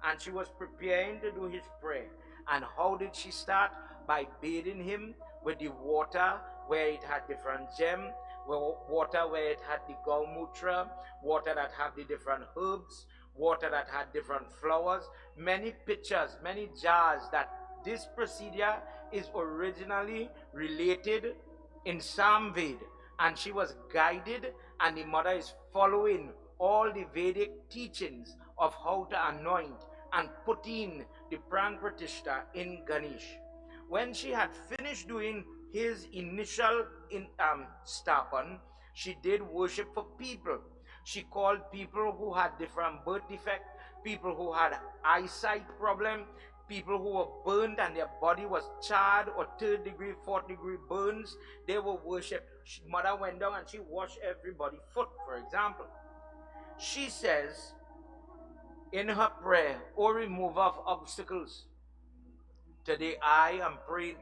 and she was preparing to do his prayer. And how did she start? By bathing him with the water where it had different gem, water where it had the Gaumutra, water that had the different herbs, water that had different flowers, many pictures, many jars. That this procedure is originally related in Samved, and she was guided, and the mother is following all the Vedic teachings of how to anoint and put in the Pran Pratishta in Ganesh. When she had finished doing his initial stapan, she did worship for people. She called people who had different birth defect, people who had eyesight problem, people who were burned and their body was charred or 3rd degree, 4th degree burns. They were worshipped. Mother went down and she washed everybody's foot, for example. She says in her prayer, O remover of obstacles, today I am praying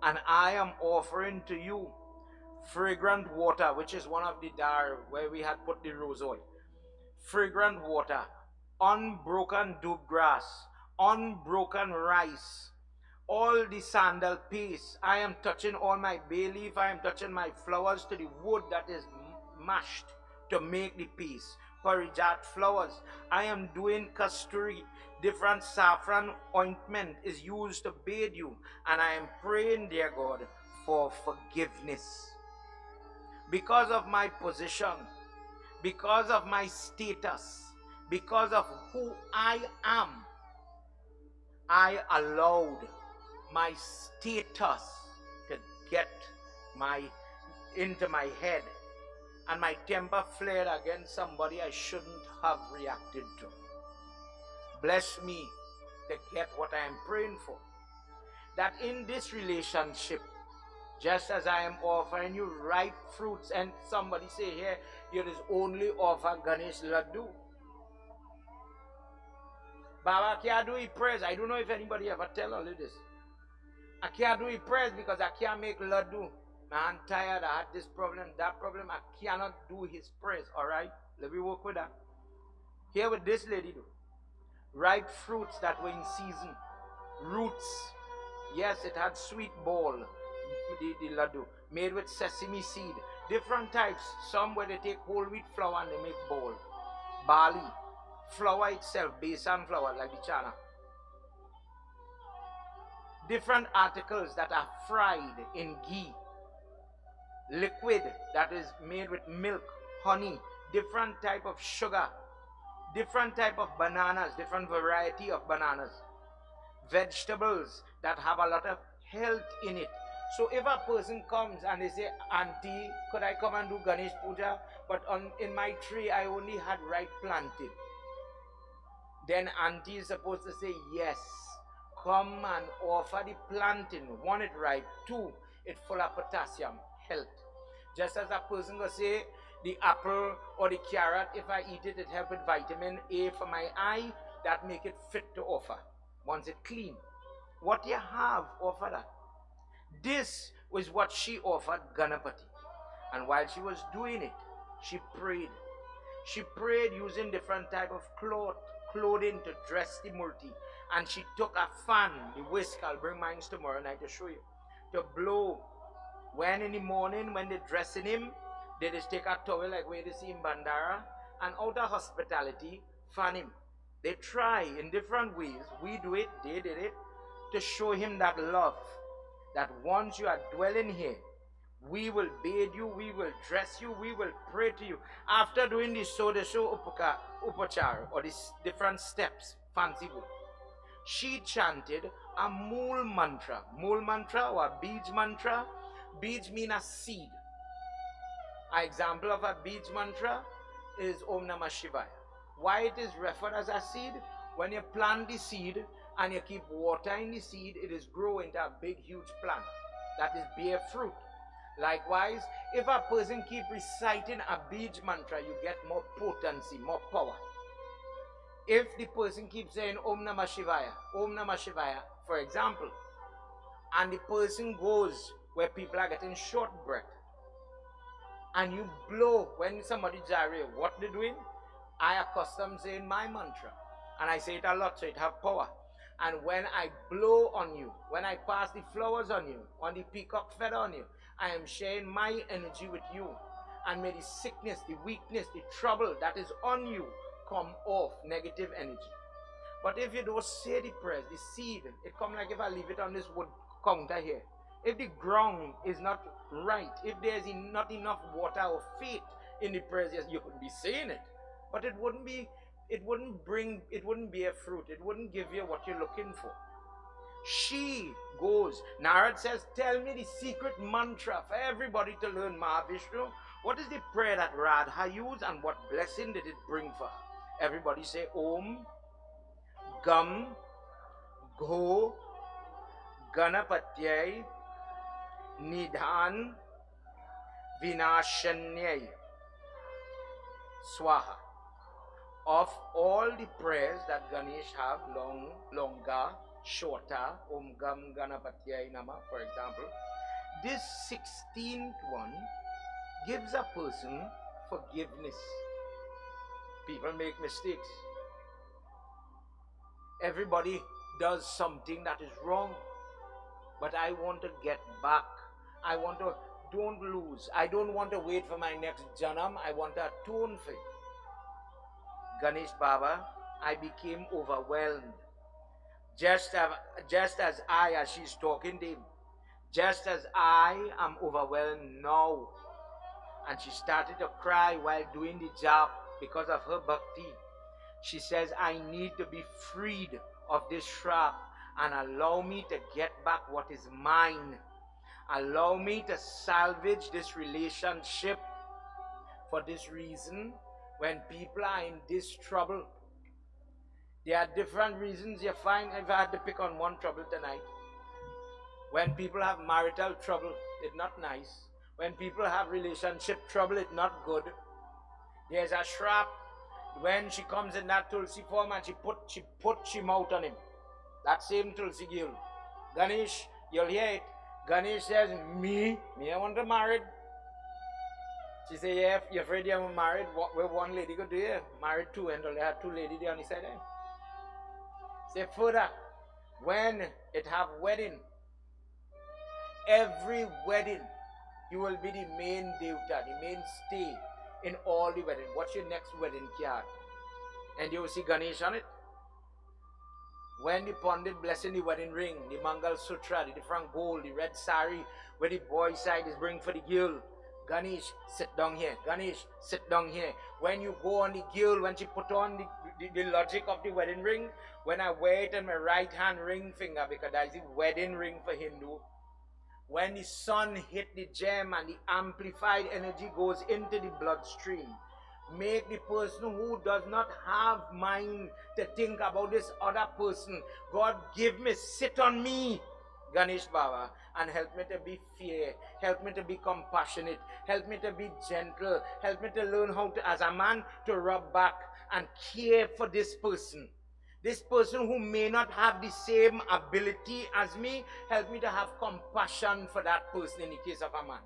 and I am offering to you fragrant water, which is one of the dar where we had put the rose oil. Fragrant water, unbroken doob grass, unbroken rice, all the sandal paste. I am touching all my bay leaf, I am touching my flowers to the wood that is mashed to make the paste. Parijat flowers. I am doing kasturi. Different saffron ointment is used to bathe you. And I am praying, dear God, for forgiveness. Because of my position, because of my status, because of who I am, I allowed my status to get into my head, and my temper flared against somebody I shouldn't have reacted to. Bless me to get what I am praying for. That in this relationship, just as I am offering you ripe fruits, and somebody say here, you just only offer Ganesh Laddu. Baba, I can't do it prayers. I don't know if anybody ever tell all of this. I can't do it prayers because I can't make Laddu. I'm tired, I had this problem, that problem, I cannot do his prayers, alright? Let me work with that. Here what this lady do. ripe fruits that were in season, roots. Yes, it had sweet ball, the laddu, made with sesame seed. Different types. Some where they take whole wheat flour and they make ball. Barley, flour itself, besan flour like the chana. Different articles that are fried in ghee. Liquid that is made with milk, honey, different type of sugar, different type of bananas, different variety of bananas, vegetables that have a lot of health in it. So if a person comes and they say, Auntie, could I come and do Ganesh Puja? But in my tree I only had ripe plantain. Then Auntie is supposed to say, yes, come and offer the plantain. One, it ripe. Two, it full of potassium, health. Just as a person will say, the apple or the carrot, if I eat it, it helps with vitamin A for my eye, that make it fit to offer. Once it clean. What you have, offer that. This was what she offered Ganapati. And while she was doing it, she prayed. She prayed using different type of clothing to dress the Murti. And she took a fan, the whisk, I'll bring mine tomorrow night to show you, to blow. When in the morning, when they're dressing him, they just take a towel like where they see in Bandara, and out of hospitality, fan him. They try in different ways. We do it, they did it, to show him that love. That once you are dwelling here, we will bathe you, we will dress you, we will pray to you. After doing this Sodesho Upachar, or these different steps, fancy book, she chanted a Mool mantra. Mool mantra or a Bij mantra. Bij means a seed. An example of a Bij mantra is Om Namah Shivaya. Why it is referred as a seed? When you plant the seed and you keep watering the seed, it is growing into a big huge plant that is bear fruit. Likewise, if a person keep reciting a Bij mantra, you get more potency, more power. If the person keeps saying Om Namah Shivaya, for example, and the person goes where people are getting short breath, and you blow when somebody gyrate, what they're doing, I accustomed saying my mantra, and I say it a lot so it have power. And when I blow on you, when I pass the flowers on you, on the peacock feather on you, I am sharing my energy with you, and may the sickness, the weakness, the trouble that is on you come off, negative energy. But if you don't say the prayers, the seed, it come like if I leave it on this wood counter here. If the ground is not right, if there's not enough water or faith in the prayers, yes, you could be saying it, but it wouldn't be a fruit. It wouldn't give you what you're looking for. She goes, Narad says, tell me the secret mantra for everybody to learn Mahavishnu. What is the prayer that Radha used and what blessing did it bring for her? Everybody say Om Gam Go Ganapatyay Nidhan Vinashanyay Swaha. Of all the prayers that Ganesh have, longer, shorter, Om Gam Ganapatyay Nama, for example, this 16th one gives a person forgiveness. People make mistakes. Everybody does something that is wrong. But I want to get back. I want to, don't lose. I don't want to wait for my next janam. I want to atone for it. Ganesh Baba, I became overwhelmed. Just as I, as she's talking to him, just as I am overwhelmed now. And she started to cry while doing the job because of her bhakti. She says, I need to be freed of this trap and allow me to get back what is mine. Allow me to salvage this relationship. For this reason, when people are in this trouble, there are different reasons you find. If I had to pick on one trouble tonight, when people have marital trouble, it's not nice. When people have relationship trouble, it's not good. There's a shrap. When she comes in that Tulsi form and she put she mouth on him. That same Tulsi girl. Ganesh, you'll hear it. Ganesh says, me I want to marry. She say, yeah, you're afraid you're married. What will one lady go do here? Married two and only had two ladies there on the side there. Say further, when it have wedding, every wedding, you will be the main devta, the mainstay in all the wedding. What's your next wedding card? And you will see Ganesh on it. When the Pandit blessing the wedding ring, the Mangal Sutra, the different gold, the red sari, where the boy side is bring for the girl. Ganesh, sit down here. Ganesh, sit down here. When you go on the girl, when she put on the logic of the wedding ring, when I wear it on my right hand ring finger, because that is the wedding ring for Hindu. When the sun hit the gem and the amplified energy goes into the bloodstream, make the person who does not have mind to think about this other person, God give me, sit on me, Ganesh Baba, and help me to be fair, help me to be compassionate, help me to be gentle, help me to learn how to, as a man, to rub back and care for this person. This person who may not have the same ability as me, help me to have compassion for that person in the case of a man.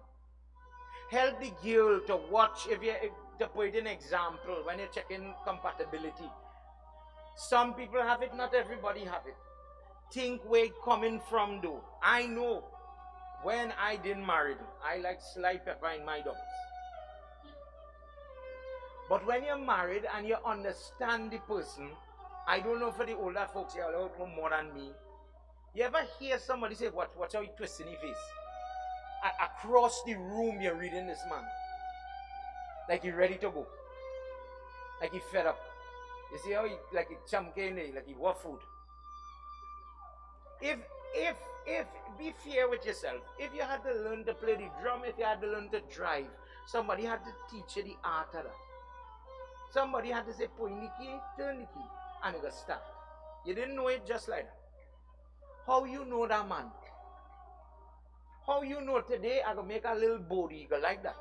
Help the girl to watch, to put an example, when you're checking compatibility. Some people have it, not everybody have it. Think where it coming from though. I know when I didn't marry, I like sly pepper in my dogs. But when you're married and you understand the person, I don't know for the older folks, you know more than me. You ever hear somebody say, watch how he twisting his face? Across the room you're reading this man. Like he's ready to go. Like he's fed up. You see how he, like he chunky, like he want food. If, be fair with yourself. If you had to learn to play the drum, if you had to learn to drive, somebody had to teach you the art of that. Somebody had to say, point the key, turn the key, and it got start. You didn't know it just like that. How you know that man? How you know today I gonna make a little body go like that?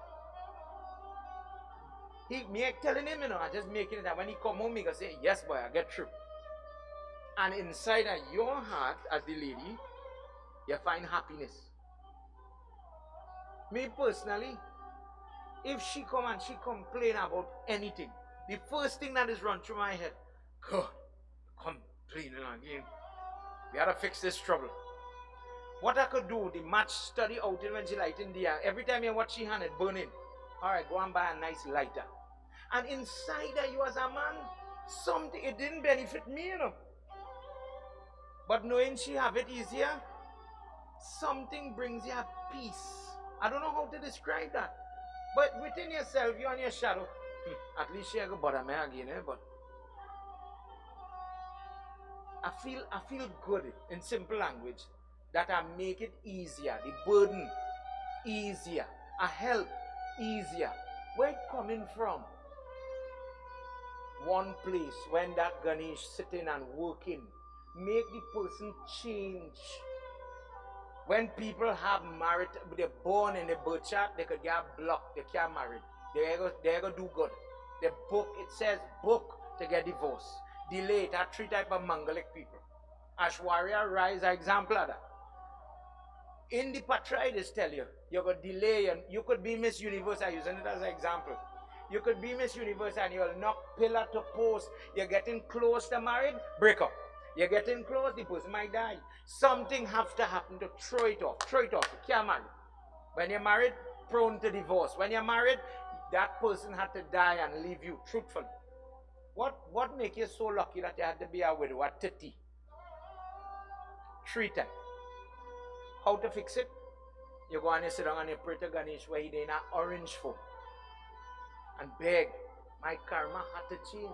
Me telling him, I just making it that when he come home, he gonna say, yes boy, I get through. And inside of your heart, as the lady, you find happiness. Me personally, if she come and she complain about anything, the first thing that is run through my head, God, complaining again. We gotta fix this trouble. What I could do, the match study out when she lighting the air. Every time you watch she hand it burning. Alright, go and buy a nice lighter. And inside of you as a man, something, it didn't benefit me, But knowing she have it easier, something brings you a peace. I don't know how to describe that. But within yourself, you're on your shadow. At least she go bother me again, but I feel good in simple language that I make it easier, the burden easier, I help easier. Where it coming from? One place when that Ganesh sitting and working, make the person change. When people have married, they're born in the birth chart, they could get blocked, they can't marry. They go do good. The book, it says book to get divorced. Delay, that three type of Mangalic people. Aishwarya Rai is an example of that. In the Patrides tell you, you're going to delay, and you could be Miss Universe, I'm using it as an example. You could be Miss Universe and you'll knock pillar to post. You're getting close to married, break up. You're getting close, the person might die. Something has to happen to throw it off. You can't marry. When you're married, prone to divorce. When you're married, that person had to die and leave you, truthfully. What makes you so lucky that you had to be a widow at 30? 3 times. How to fix it? You go and you sit down and you pray to Ganesh where he did an orange phone. And beg, my karma had to change.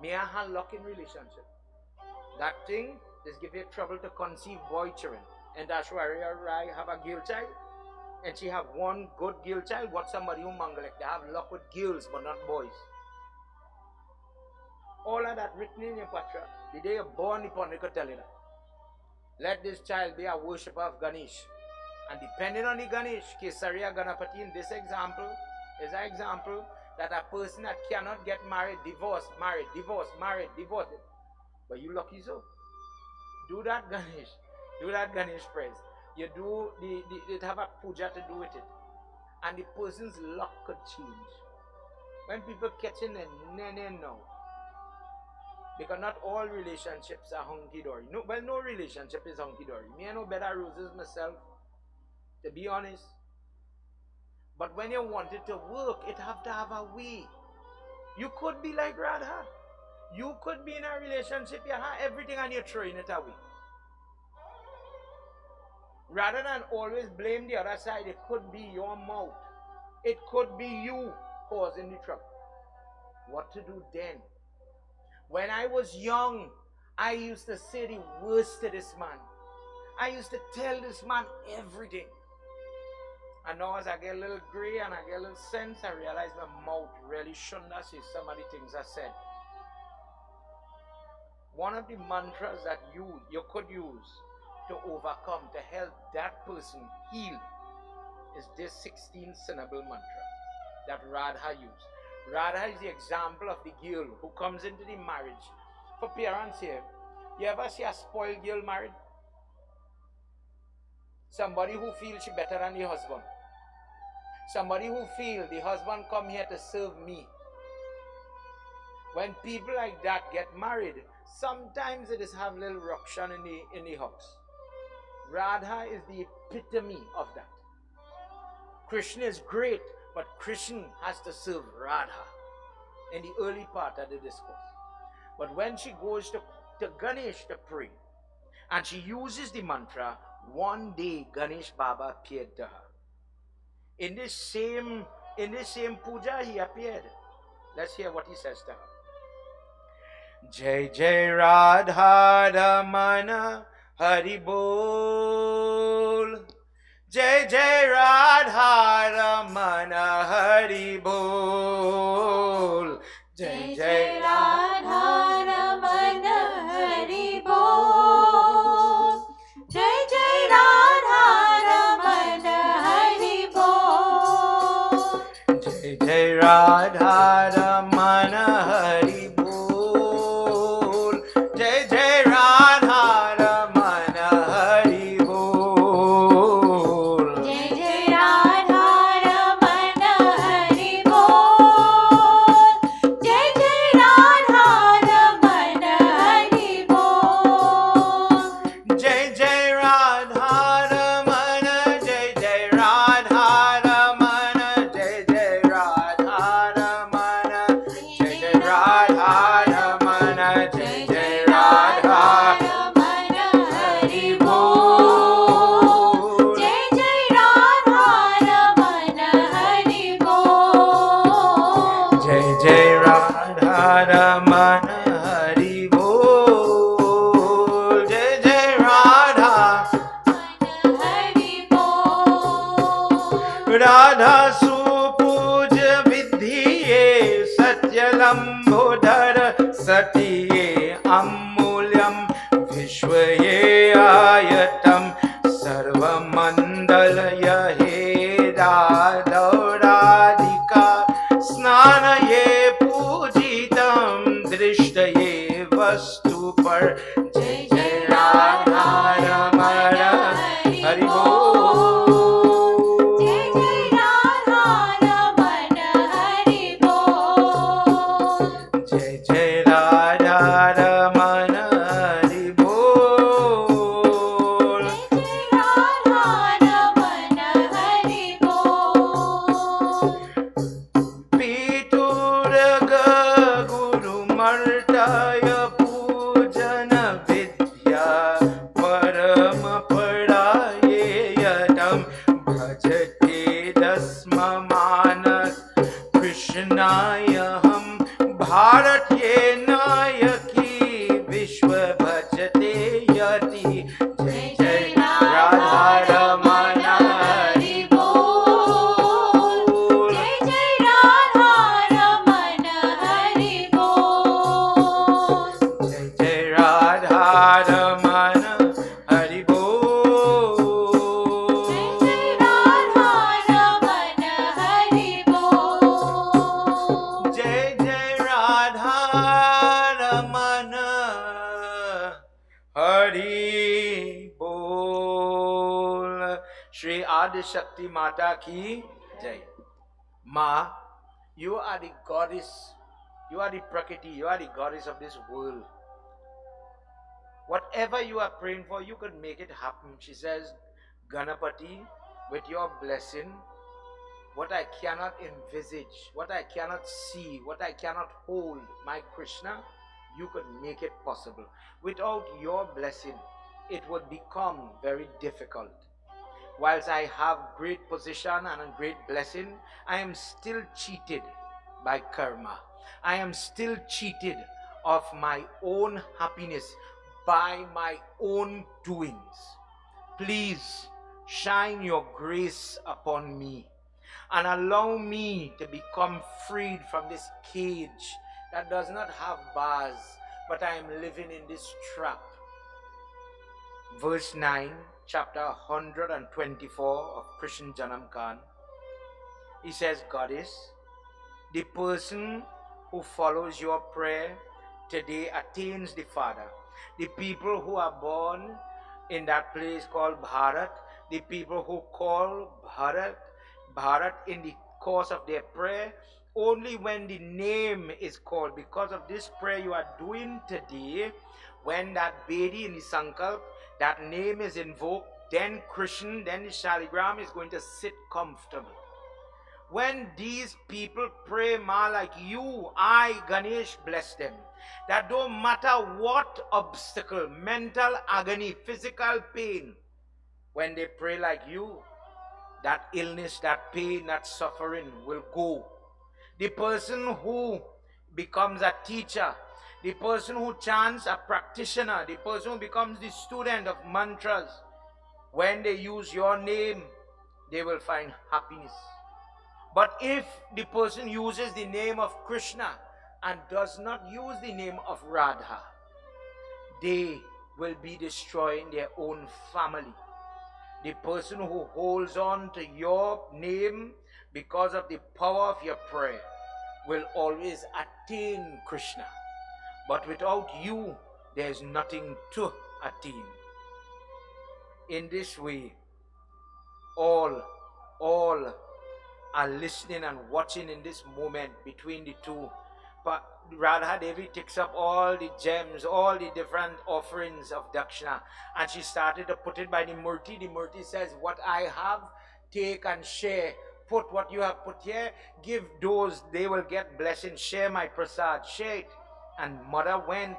May I have luck in relationship? That thing just give you trouble to conceive boy children. And Aishwarya Rai have a girl child. And she have one good girl child. What somebody who Mangalic, they have luck with girls but not boys. All of that written in your patra. The day you're born, the Pandit could tell you that. Let this child be a worshipper of Ganesh. And depending on the Ganesh, Kesariya Ganapati in this example is an example that a person that cannot get married, divorced, married, divorced, married, divorced. But you lucky so. Do that Ganesh. Do that Ganesh praise. You do, they have a puja to do with it. And the person's luck could change. When people catching the nene now, Because not all relationships are hunky-dory. No, well, no relationship is hunky-dory. Me, I know better roses myself, to be honest. But when you want it to work, it have to have a way. You could be like Radha. You could be in a relationship, you have everything and you're throwing it away. Rather than always blame the other side, it could be your mouth. It could be you causing the trouble. What to do then? When I was young, I used to say the worst to this man. I used to tell this man everything. And now as I get a little gray and I get a little sense, I realize my mouth really shouldn't have said some of the things I said. One of the mantras that you could use to overcome, to help that person heal, is this 16-syllable mantra that Radha used. Radha is the example of the girl who comes into the marriage. For parents here, you ever see a spoiled girl married? Somebody who feels she better than the husband. Somebody who feels the husband come here to serve me. When people like that get married, sometimes it is have a little rupture in the house. Radha is the epitome of that. Krishna is great, but Krishna has to serve Radha in the early part of the discourse. But when she goes to Ganesh to pray, and she uses the mantra, one day Ganesh Baba appeared to her. In this same puja, he appeared. Let's hear what he says to her. Jai Jai Radha Ramana Hari Bol. Jai Jai Radha Ramana Hari Bol. Jai Jai Radha Ramana Hari Bol. Jai Jai Radha Ramana Hari Bol. Jai Jai Radha Ramana Hari Bol. Jai Jai Radha Ramana Hari Bol. Jai Jai Radha Ramana Hari Bol. Jai Jai Radha Ramana Hari Bol. Jai Jai Radha Ramana, Jai Jai Radha Ramana, Jai Jai Radha Ramana, Jai Jai Radha Ramana, Jai Jai Radha Ramana Hari Bol. Jai Jai Radha Ramana Hari Bol. Jai Jai Radha Ramana Hari Bol. Jai Jai Radha Hari Bol. Radha Supuj Vidhiye Satyalambodhar Satiye Amulyam Vishwaye Ayatam Sarvamandalaya He Radha Snanaye Pujitam Drishtaye Vastu Par. Jai Jai Radha Ramana Hari Bol. Jai Jai Radha Ramana Hari Bol. Jai Jai Radha Ramana Hari Bol. Jai Radha Ramana Hari Bol. Pituraga Guru Martaya Pujana Vidya Parama Padaye Yadam Bhajate Dasma Manas Krishnayaham Bharatye Nayaki Vishwa Bhajate Yati. Jai Jai Radha Ramana Hari Bol. Jai Jai Radha Ramana Hari Bol. Jai Jai Radha Ramana Hari Bol. Jai Jai Radha Ramana Hari Bol. Jai Jai Radha Ramana Hari Bol. Shri Adi Shakti Mata ki Jai. Ma, you are the goddess You are the Prakriti, you are the goddess of this world. Whatever you are praying for, you could make it happen. She says, Ganapati, with your blessing, what I cannot envisage, what I cannot see, what I cannot hold, my Krishna, you could make it possible. Without your blessing, it would become very difficult. Whilst I have great position and a great blessing, I am still cheated by karma. I am still cheated of my own happiness by my own doings. Please shine your grace upon me and allow me to become freed from this cage that does not have bars, but I am living in this trap. Verse 9, chapter 124 of Krishna Janam Khan. He says, Goddess, the person who follows your prayer today attains the Father. The people who are born in that place called Bharat, the people who call Bharat in the course of their prayer, only when the name is called, because of this prayer you are doing today, when that Bedi in the Sankalp, that name is invoked, then Krishna, then the Shaligram is going to sit comfortable. When these people pray Ma like you, I, Ganesh, bless them. That don't matter what obstacle, mental agony, physical pain, when they pray like you, that illness, that pain, that suffering will go. The person who becomes a teacher, the person who chants a practitioner, the person who becomes the student of mantras, when they use your name, they will find happiness. But if the person uses the name of Krishna and does not use the name of Radha, they will be destroying their own family. The person who holds on to your name because of the power of your prayer will always attain Krishna. But without you, there is nothing to attain. In this way, all are listening and watching in this moment between the two. But Radha Devi takes up all the gems, all the different offerings of Dakshina, and she started to put it by the Murti. The Murti says, what I have, take and share. Put what you have put here, give those, they will get blessing. Share my prasad, share it. And mother went,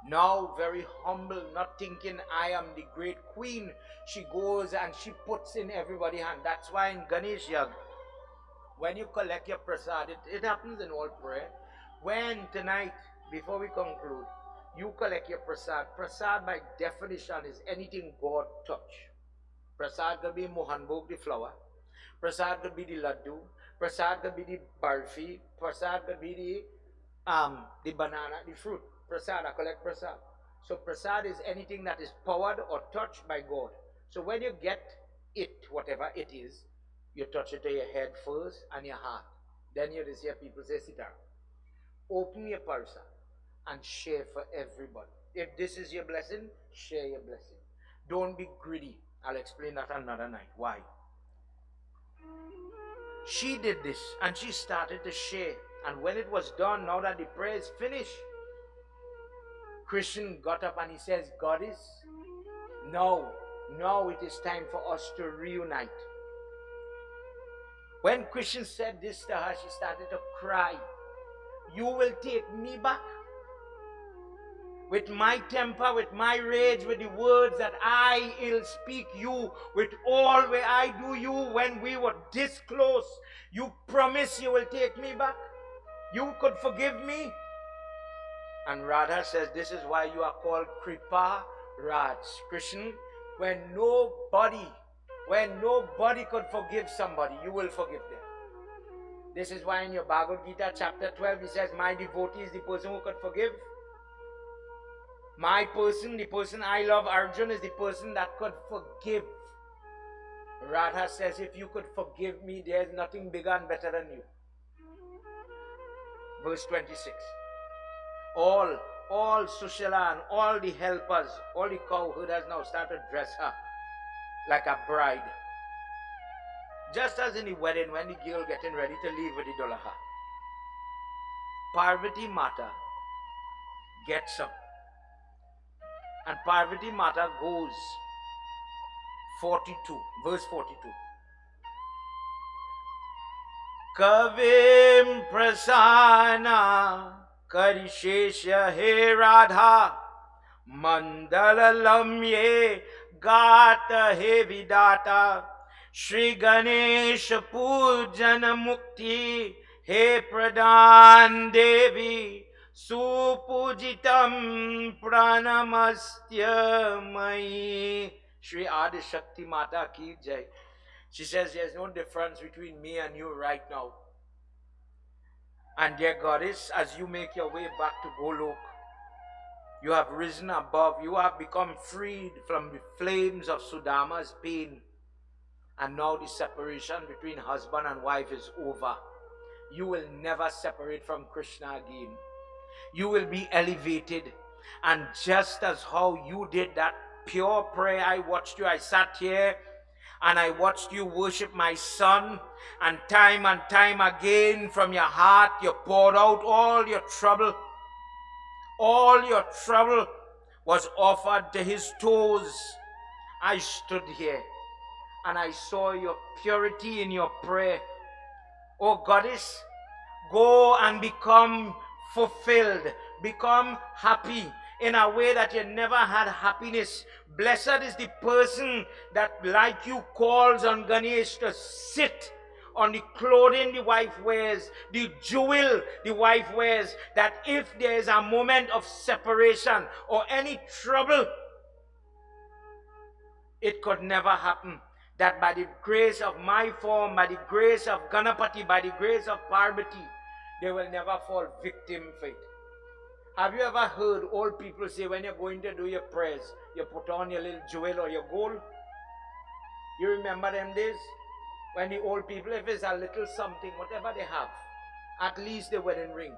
now very humble, not thinking I am the great queen. She goes and she puts in everybody's hand. That's why in Ganesh Yag, when you collect your prasad, it happens in all prayer. When tonight, before we conclude, you collect your prasad, prasad by definition is anything God touch. Prasad could be Mohan Bhog, the flower. Prasad could be the laddu. Prasad could be the barfi. Prasad could be the banana, the fruit. Prasad, I collect prasad. So prasad is anything that is powered or touched by God. So when you get it, whatever it is, you touch it to your head first and your heart. Then you just hear people say, Sitar. Open your parsa and share for everybody. If this is your blessing, share your blessing. Don't be greedy. I'll explain that another night. Why? She did this and she started to share. And when it was done, now that the prayer is finished, Krishna got up and he says, Goddess, now it is time for us to reunite. When Krishna said this to her, she started to cry. You will take me back? With my temper, with my rage, with the words that I ill speak you, with all where I do you when we were this close, you promise you will take me back? You could forgive me? And Radha says, this is why you are called Kripa Raj. Krishna, when nobody could forgive somebody, you will forgive them. This is why in your Bhagavad Gita chapter 12, he says, my devotee is the person who could forgive. My person, the person I love, Arjun, is the person that could forgive. Radha says, if you could forgive me, there's nothing bigger and better than you. Verse 26. All Sushila and all the helpers, all the cow herders now start to dress her like a bride. Just as in the wedding when the girl getting ready to leave with the dolaha. Parvati Mata gets up. And Parvati Mata goes 42, verse 42. Kavim prasana karishesha he Radha mandalalam ye gata he vidata Shri Ganesha pujana mukti he pradhan devi supujitam pranamastya mai. Shri Adi Shakti Mata ki jai. She says there's no difference between me and you right now. And dear Goddess, as you make your way back to Golok, you have risen above, you have become freed from the flames of Sudama's pain. And now the separation between husband and wife is over. You will never separate from Krishna again. You will be elevated. And just as how you did that pure prayer, I watched you, I sat here and I watched you worship my son, and time again from your heart you poured out all your trouble. All your trouble was offered to his toes. I stood here and I saw your purity in your prayer. Oh Goddess, go and become fulfilled, become happy in a way that you never had happiness. Blessed is the person that, like you, calls on Ganesh to sit on the clothing the wife wears, the jewel the wife wears, that if there is a moment of separation or any trouble, it could never happen. That by the grace of my form, by the grace of Ganapati, by the grace of Parvati, they will never fall victim to it. Have you ever heard old people say when you're going to do your prayers, you put on your little jewel or your gold? You remember them days? When the old people, if it's a little something, whatever they have, at least the wedding ring.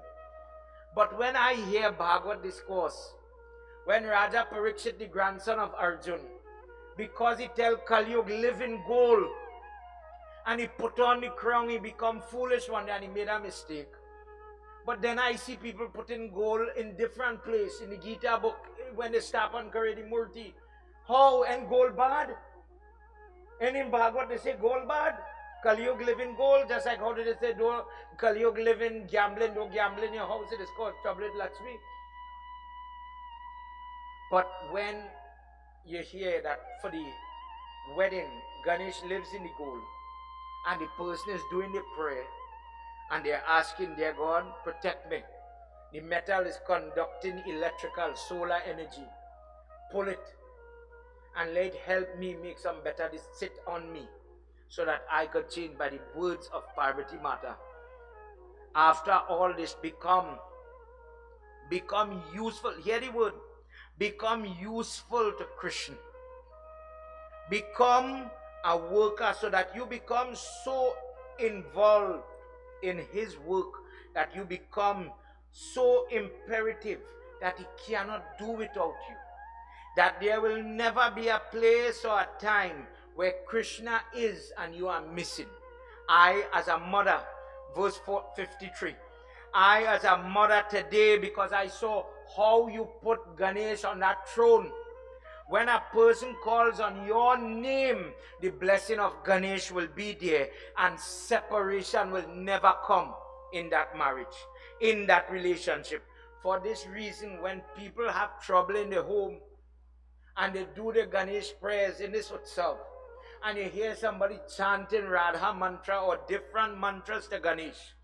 But when I hear Bhagavad discourse, when Raja Parikshit, the grandson of Arjun, because he tell Kali Yuga live in gold, and he put on the crown, he become foolish one day and he made a mistake. But then I see people putting gold in different places. In the Gita book, when they stop on Karedi Murti, how and gold bad? And in Bhagavad they say gold bad. Kali Yuga live in gold, just like how did they say Kali Yuga live in gambling, no gambling in your house, it is called Troubled Lakshmi. But when you hear that for the wedding, Ganesh lives in the gold, and the person is doing the prayer, and they're asking, dear God, protect me. The metal is conducting electrical, solar energy. Pull it and let it help me make some better sit on me so that I could change by the words of Parvati Mata. After all this, become useful. Hear the word. Become useful to Krishna. Become a worker so that you become so involved in his work that you become so imperative that he cannot do without you. That there will never be a place or a time where Krishna is and you are missing. I as a mother, verse 53, I as a mother today, because I saw how you put Ganesh on that throne. When a person calls on your name, the blessing of Ganesh will be there, and separation will never come in that marriage, in that relationship. For this reason, when people have trouble in the home and they do the Ganesh prayers in this Utsav, and you hear somebody chanting Radha mantra or different mantras to Ganesh,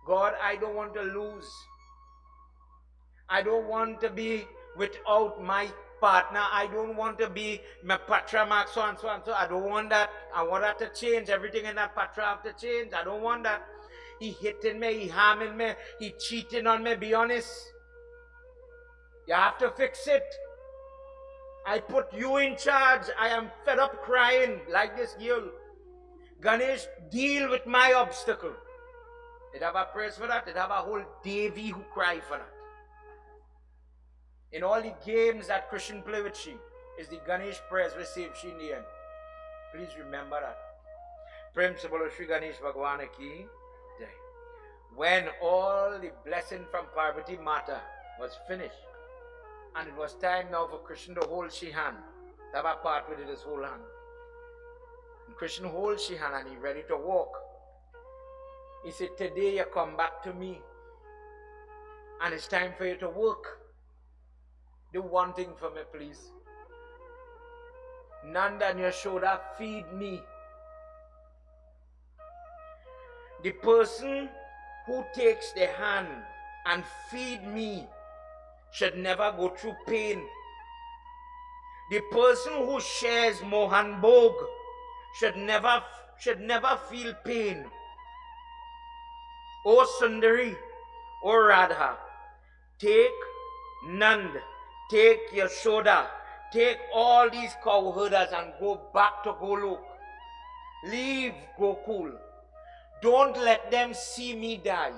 God, I don't want to lose. I don't want to be without my partner. I don't want to be my patra mark so and so and so. I don't want that. I want that to change. Everything in that patra have to change. I don't want that. He hitting me, he harming me, he cheating on me. Be honest. You have to fix it. I put you in charge. I am fed up crying like this girl. Ganesh, deal with my obstacle. They'd have a praise for that. They'd have a whole Devi who cry for that. In all the games that Krishna play with she, is the Ganesh prayers will save she in the end. Please remember that. Prem se bolo Shri Ganesh Bhagwan ki jai. when all the blessing from Parvati Mata was finished, and it was time now for Krishna to hold she hand, to have a part with his whole hand. And Krishna holds she hand and he's ready to walk. He said, today you come back to me, and it's time for you to work. Do one thing for me, please. Nanda and Yashoda, feed me. The person who takes the hand and feed me should never go through pain. The person who shares Mohan Bhog should never feel pain. O Sundari, O Radha, take Nand, take Yashoda, take all these cow herders and go back to Golok. Leave Gokul. Don't let them see me die.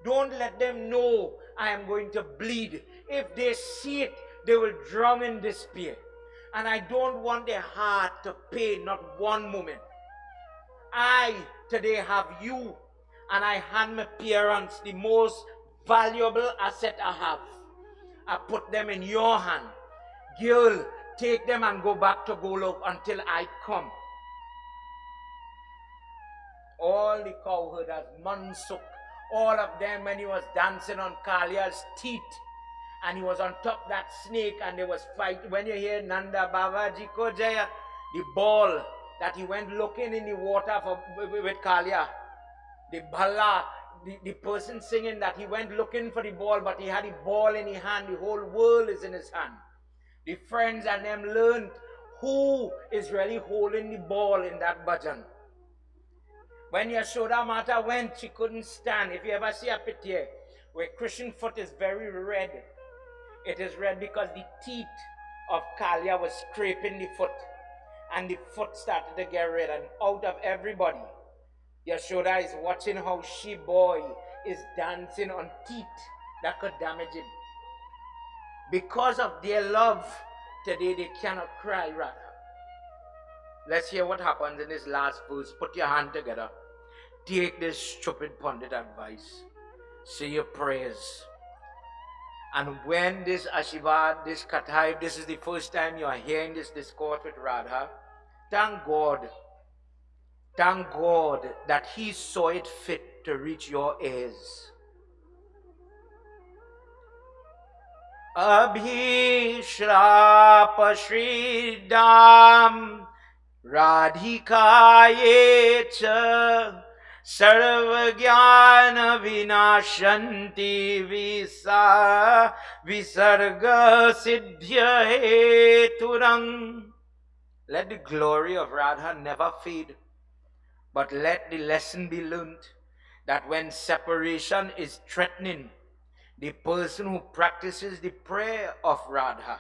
Don't let them know I am going to bleed. If they see it, they will drown in despair. And I don't want their heart to pain, not one moment. I today have you, and I hand my parents the most valuable asset I have. I put them in your hand. Girl, take them and go back to Golok until I come. All the cow herders, Mansukh, all of them, when he was dancing on Kalia's teeth, and he was on top of that snake, and they was fighting. When you hear Nanda Babaji Ko Jaya, the ball that he went looking in the water for with Kalia, the bhalla, the person singing that he went looking for the ball, but he had the ball in his hand. The whole world is in his hand. The friends and them learned who is really holding the ball in that bhajan. When Yashoda Mata went, she couldn't stand. If you ever see a picture where Krishna's foot is very red, it is red because the teeth of Kalia was scraping the foot, and the foot started to get red. And out of everybody, Yashoda is watching how she boy is dancing on teeth that could damage him. Because of their love, today they cannot cry, Radha. Let's hear what happens in this last verse. Put your hand together. Take this stupid pundit advice. Say your prayers. And when this Ashirvad, this Katha, if this is the first time you are hearing this discourse with Radha, thank God that He saw it fit to reach your ears. Abhi Shrapa Shridam Radhikaye cha Sarvagyan Vinashanti Visa Visarga Siddhya Heturang. Let the glory of Radha never fade, but let the lesson be learned that when separation is threatening, the person who practices the prayer of Radha,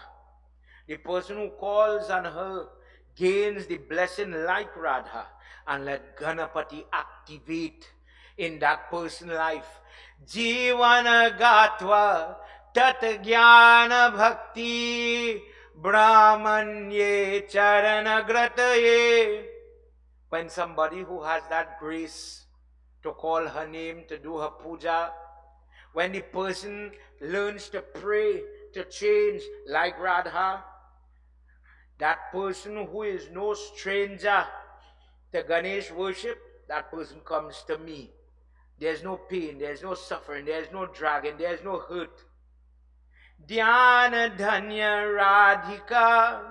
the person who calls on her, gains the blessing like Radha, and let Ganapati activate in that person's life. Jivana Gatva Tat Jnana Bhakti Brahmanye Charana Grataye. When somebody who has that grace to call her name, to do her puja, when the person learns to pray, to change like Radha, that person who is no stranger to Ganesh worship, that person comes to me. There's no pain, there's no suffering, there's no dragging, there's no hurt. Dhyana Dhanya Radhika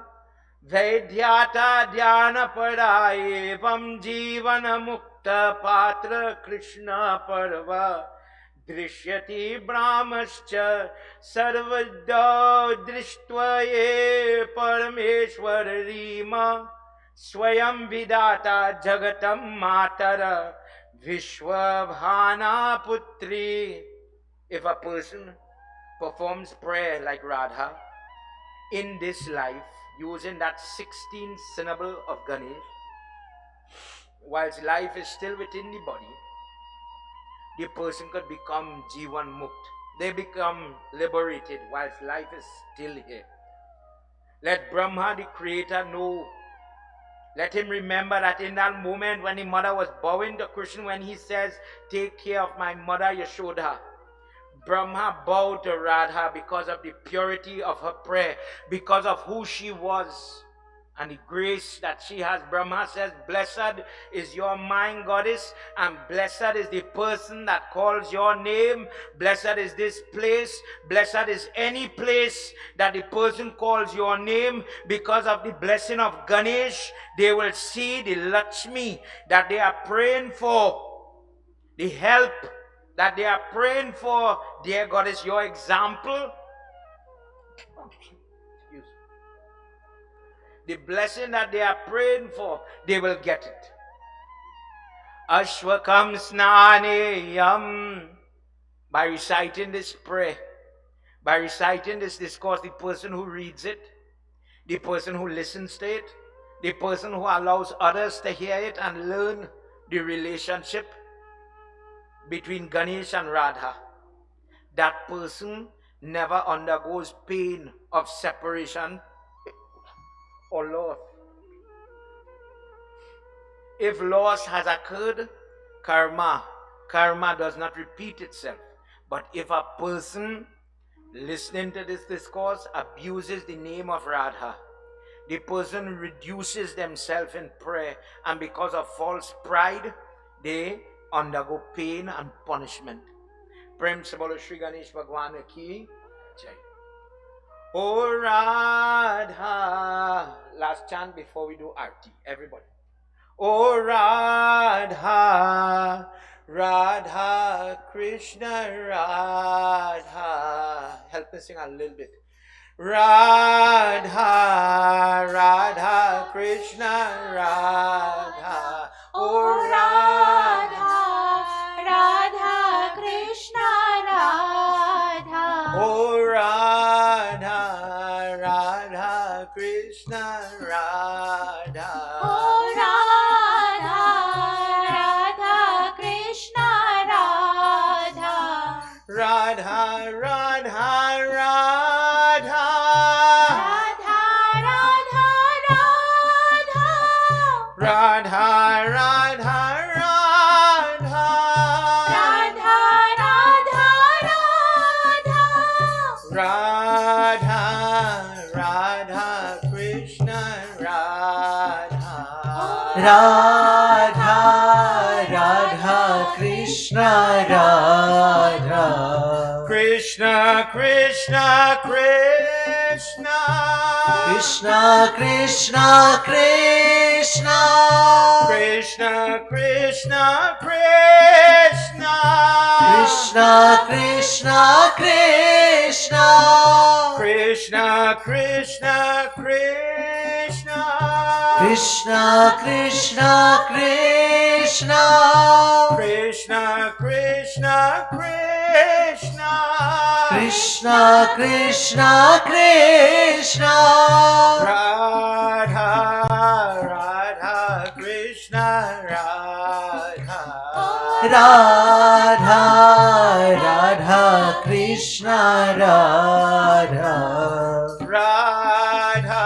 Vaidhyata Dhyana Parayevam Jivana Mukta Patra Krishna Parva Drishyati Brahmascha Sarvada Drishtvaye Parameshwar Rima Swayam Vidata Jagatam Matara Vishwabhana Putri. If a person performs prayer like Radha in this life, using that 16th syllable of Ganesh, whilst life is still within the body, the person could become Jivan Mukt. They become liberated whilst life is still here. Let Brahma, the creator, know. Let him remember that in that moment when the mother was bowing to Krishna, when he says, take care of my mother Yashoda, Brahma bowed to Radha because of the purity of her prayer, because of who she was and the grace that she has. Brahma says, blessed is your mind, goddess, and blessed is the person that calls your name. Blessed is this place. Blessed is any place that the person calls your name. Because of the blessing of Ganesh, they will see the Lakshmi that they are praying for, the help that they are praying for. Dear goddess, your example, the blessing that they are praying for, they will get it. Ashwakam snaneyam. By reciting this prayer, by reciting this discourse, the person who reads it, the person who listens to it, the person who allows others to hear it and learn the relationship between Ganesh and Radha, that person never undergoes pain of separation or loss. If loss has occurred, karma does not repeat itself. But if a person listening to this discourse abuses the name of Radha, the person reduces themselves in prayer, and because of false pride, they undergo pain and punishment. Prem se bolo Shri Ganesh Bhagwan ki jai. Oh Radha. Last chant before we do Arti. Everybody. Oh Radha, Radha, Krishna, Radha. Help me sing a little bit. Radha, Radha, Krishna, Radha. Oh Radha, Radha, Krishna, Radha. Oh Radha, Radha, Krishna, Radha. Oh Radha, Radha, Krishna, Radha. Radha, Radha, Radha. Radha, Radha, Radha. Radha, Radha, Radha. Radha, Radha, Radha. Radha, Radha, Krishna, Radha. Radha, Radha, Krishna, Radha. Krishna, Krishna, Krishna. Krishna, Krishna, Krishna. Krishna, Krishna, Krishna. Krishna, Krishna, Krishna. Krishna, Krishna, Krishna. Krishna, Krishna, Krishna. Krishna, Krishna, Krishna. Krishna, Krishna, Krishna. Radha, Radha, Krishna, Radha. Radha, Radha, Krishna, Radha. Radha,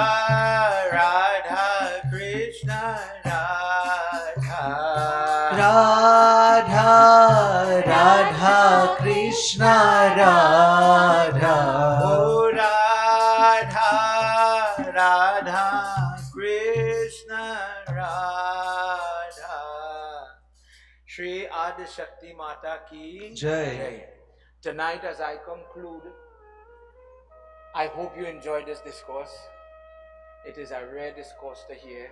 Radha, Krishna, Radha. Radha, Radha, Krishna, Radha. Oh Radha, Radha, Krishna, Radha. Shri Adi Shakti Mata ki Jai. Tonight, as I conclude, I hope you enjoyed this discourse. It is a rare discourse to hear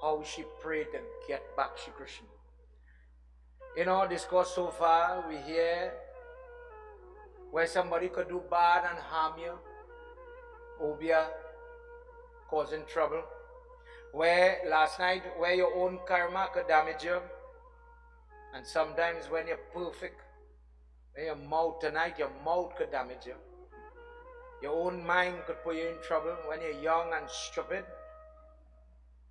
how she prayed to get back Shri Krishna. In our discourse so far, we hear where somebody could do bad and harm you, obia, causing trouble. Where last night, where your own karma could damage you, and sometimes when you're perfect, when your mouth tonight, your mouth could damage you. Your own mind could put you in trouble when you're young and stupid.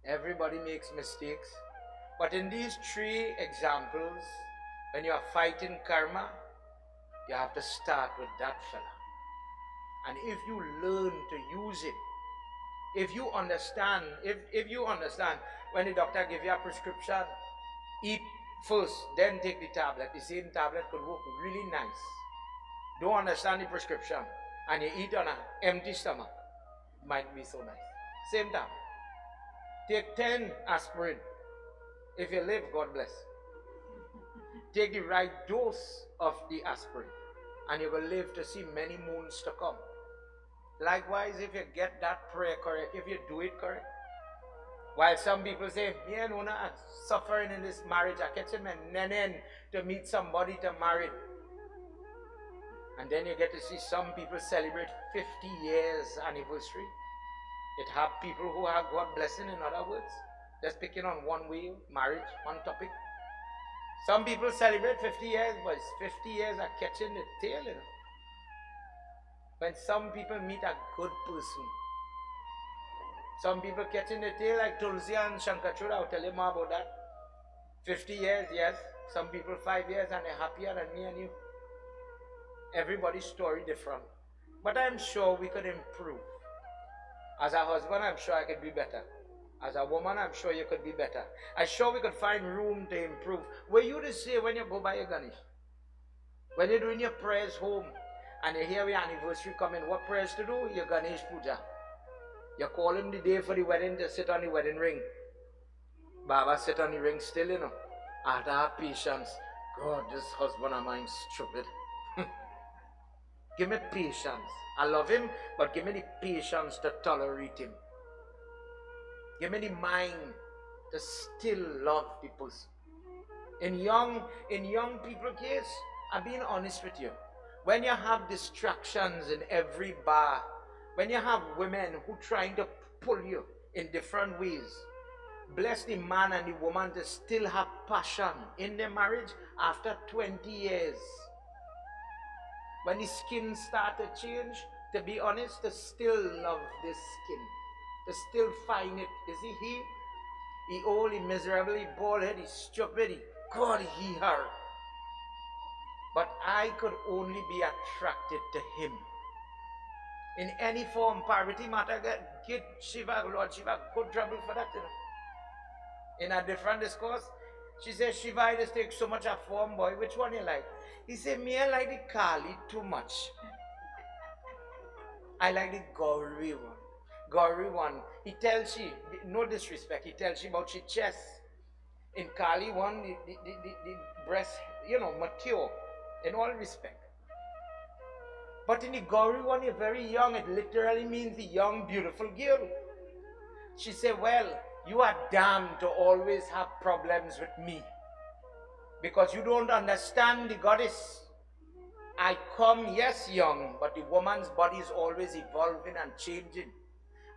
Everybody makes mistakes. But in these three examples, when you are fighting karma, you have to start with that fella. And if you learn to use it If you understand, if you understand, when the doctor give you a prescription, eat first, then take the tablet. The same tablet could work really nice. Don't understand the prescription, and you eat on an empty stomach, might be so nice. Same time. Take 10 aspirin. If you live, God bless. Take the right dose of the aspirin, and you will live to see many moons to come. Likewise, if you get that prayer correct, if you do it correct. While some people say, me and Una are suffering in this marriage, I catch him and nenen to meet somebody to marry. And then you get to see some people celebrate 50 years anniversary. It have people who have God blessing, in other words. Just picking on one way, marriage, one topic. Some people celebrate 50 years, but 50 years are catching the tail, you know. When some people meet a good person, some people catching the tail like Tulsi and Shankachura. I'll tell you more about that. 50 years, yes. Some people 5 years and they're happier than me and you. Everybody's story different. But I'm sure we could improve. As a husband, I'm sure I could be better. As a woman, I'm sure you could be better. I'm sure we could find room to improve. Were you to say when you go by your Ganesh? When you're doing your prayers home and you hear your anniversary coming, what prayers to do? Your Ganesh Puja. You call him the day for the wedding to sit on the wedding ring. Baba sit on the ring still, you know. I had to have patience. God, this husband of mine is stupid. Give me patience. I love him, but give me the patience to tolerate him. Give me the mind to still love the person. In young people case, I'm being honest with you. When you have distractions in every bar, when you have women who trying to pull you in different ways, bless the man and the woman to still have passion in their marriage after 20 years. When the skin start to change, to be honest, to still love this skin, to still find it. You see, he old, he miserable, he bald head, he stupid, God, he her. But I could only be attracted to him. In any form, Parvati Mata get Shiva, Lord Shiva, good trouble for that, you know. In a different discourse, she says, Shiva, I just take so much of form, boy. Which one you like? He said, me, I like the Kali too much. I like the Gauri one. Gauri one. He tells she, no disrespect, he tells she about she chest. In Kali one, the breast, you know, mature. In all respect. But in the Gauri one, you're very young. It literally means the young, beautiful girl. She said, well, you are damned to always have problems with me. Because you don't understand the goddess. I come, yes, young, but the woman's body is always evolving and changing.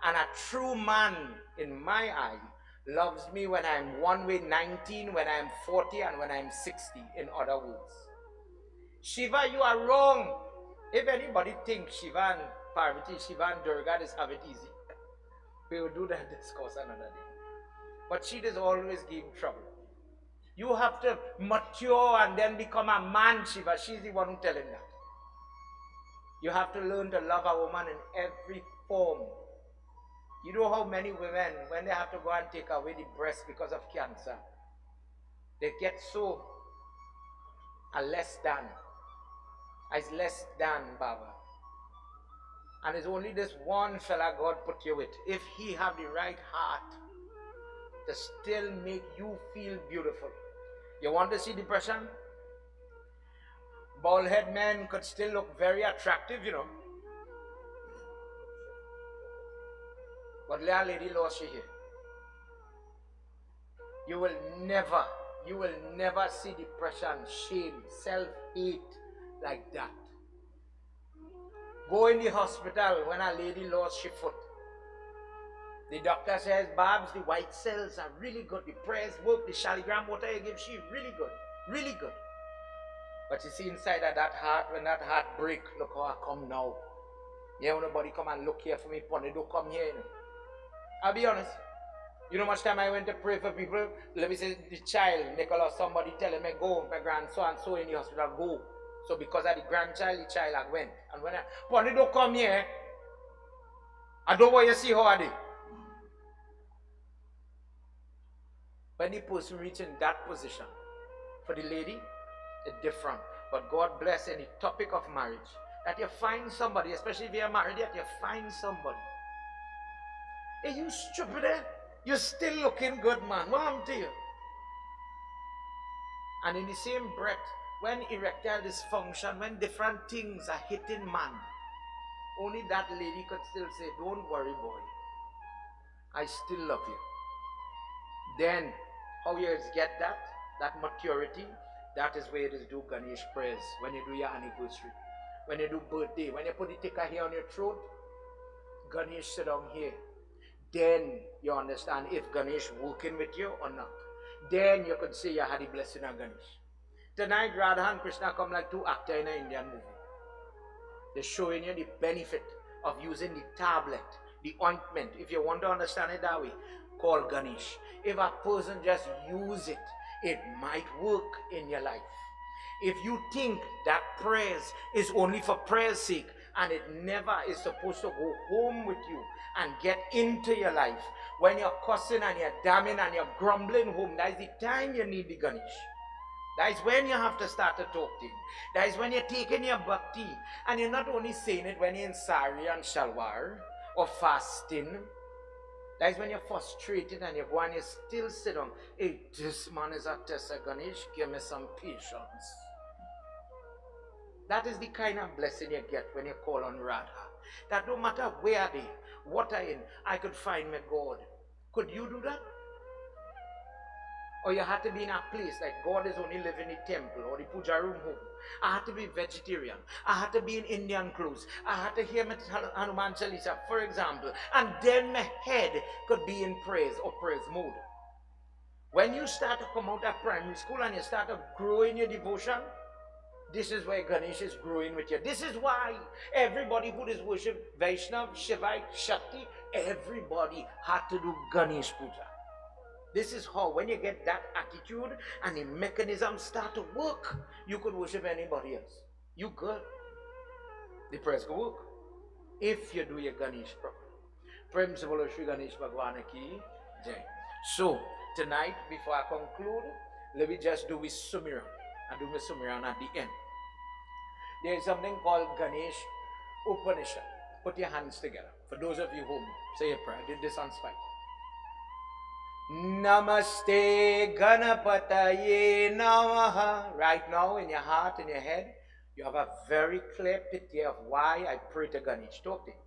And a true man, in my eye, loves me when I'm one way 19, when I'm 40, and when I'm 60, in other words. Shiva, you are wrong. If anybody thinks Shiva and Parvati, Shiva and Durga just have it easy, we will do that discourse another day. But she does always give trouble. You have to mature and then become a man, Shiva. She's the one who telling that. You have to learn to love a woman in every form. You know how many women, when they have to go and take away the breast because of cancer, they get so a less than. As less than, Baba. And it's only this one fella God put you with. If he have the right heart to still make you feel beautiful. You want to see depression? Bald head men could still look very attractive, you know. But lady lost you here. You will never see depression, shame, self-hate like that. Go in the hospital when a lady lost her foot. The doctor says, Babs, the white cells are really good. The prayers work, the shaligram water you give, she really good. Really good. But you see inside of that heart, when that heart break, look how I come now. Yeah, nobody come and look here for me, Pony, don't come here. You know. I'll be honest. You know how much time I went to pray for people? Let me say, the child, Nicholas, somebody telling me, go, my grandson and so in the hospital, go. So because of the grandchild, the child I went. And when I, Pony, don't come here. I don't want you to see how I did. When the person reach in that position, for the lady, it's different. But God bless any topic of marriage, that you find somebody, especially if you're married, that you find somebody. Hey, you stupid, eh? You're still looking good, man. What happened to you? And in the same breath, when erectile dysfunction, when different things are hitting man, only that lady could still say, don't worry, boy. I still love you. Then, how you get that maturity, that is where it is do Ganesh prayers. When you do your anniversary, when you do birthday, when you put the ticker here on your throat, Ganesh sit down here. Then you understand if Ganesh working with you or not. Then you could say you had the blessing of Ganesh. Tonight, Radha and Krishna come like two actors in an Indian movie. They're showing you the benefit of using the tablet, the ointment. If you want to understand it that way, call Ganesh. If a person just use it, it might work in your life. If you think that prayers is only for prayer's sake, and it never is supposed to go home with you and get into your life, when you're cussing and you're damning and you're grumbling home, that is the time you need the Ganesh. That is when you have to start to talk to him. That is when you're taking your bhakti, and you're not only saying it when you're in sari and shalwar or fasting. That is when you're frustrated and you go and you still sit down. Hey, this man is a test of Ganesh, give me some patience. That is the kind of blessing you get when you call on Radha. That no matter where they, what I in, I could find my God. Could you do that? Or you had to be in a place like God is only living in the temple or the puja room home. I had to be vegetarian. I had to be in Indian clothes. I had to hear my Hanuman Chalisa, for example. And then my head could be in praise or praise mode. When you start to come out of primary school and you start to grow in your devotion, this is where Ganesh is growing with you. This is why everybody who is worship Vaishnav, Shivite, Shakti, everybody had to do Ganesh Puja. This is how, when you get that attitude and the mechanism start to work, you could worship anybody else. You good. The prayers can work. If you do your Ganesh properly. Prem se bolo Shri Ganesh Bhagwan ki jai. So, tonight, before I conclude, let me just do with Sumiran. And do with Sumiran at the end. There is something called Ganesh Upanishad. Put your hands together. For those of you who say a prayer, I did this on spike. Namaste Ganapataye Namaha. Right now, in your heart, in your head, you have a very clear picture of why I pray to Ganesh. Talk to him.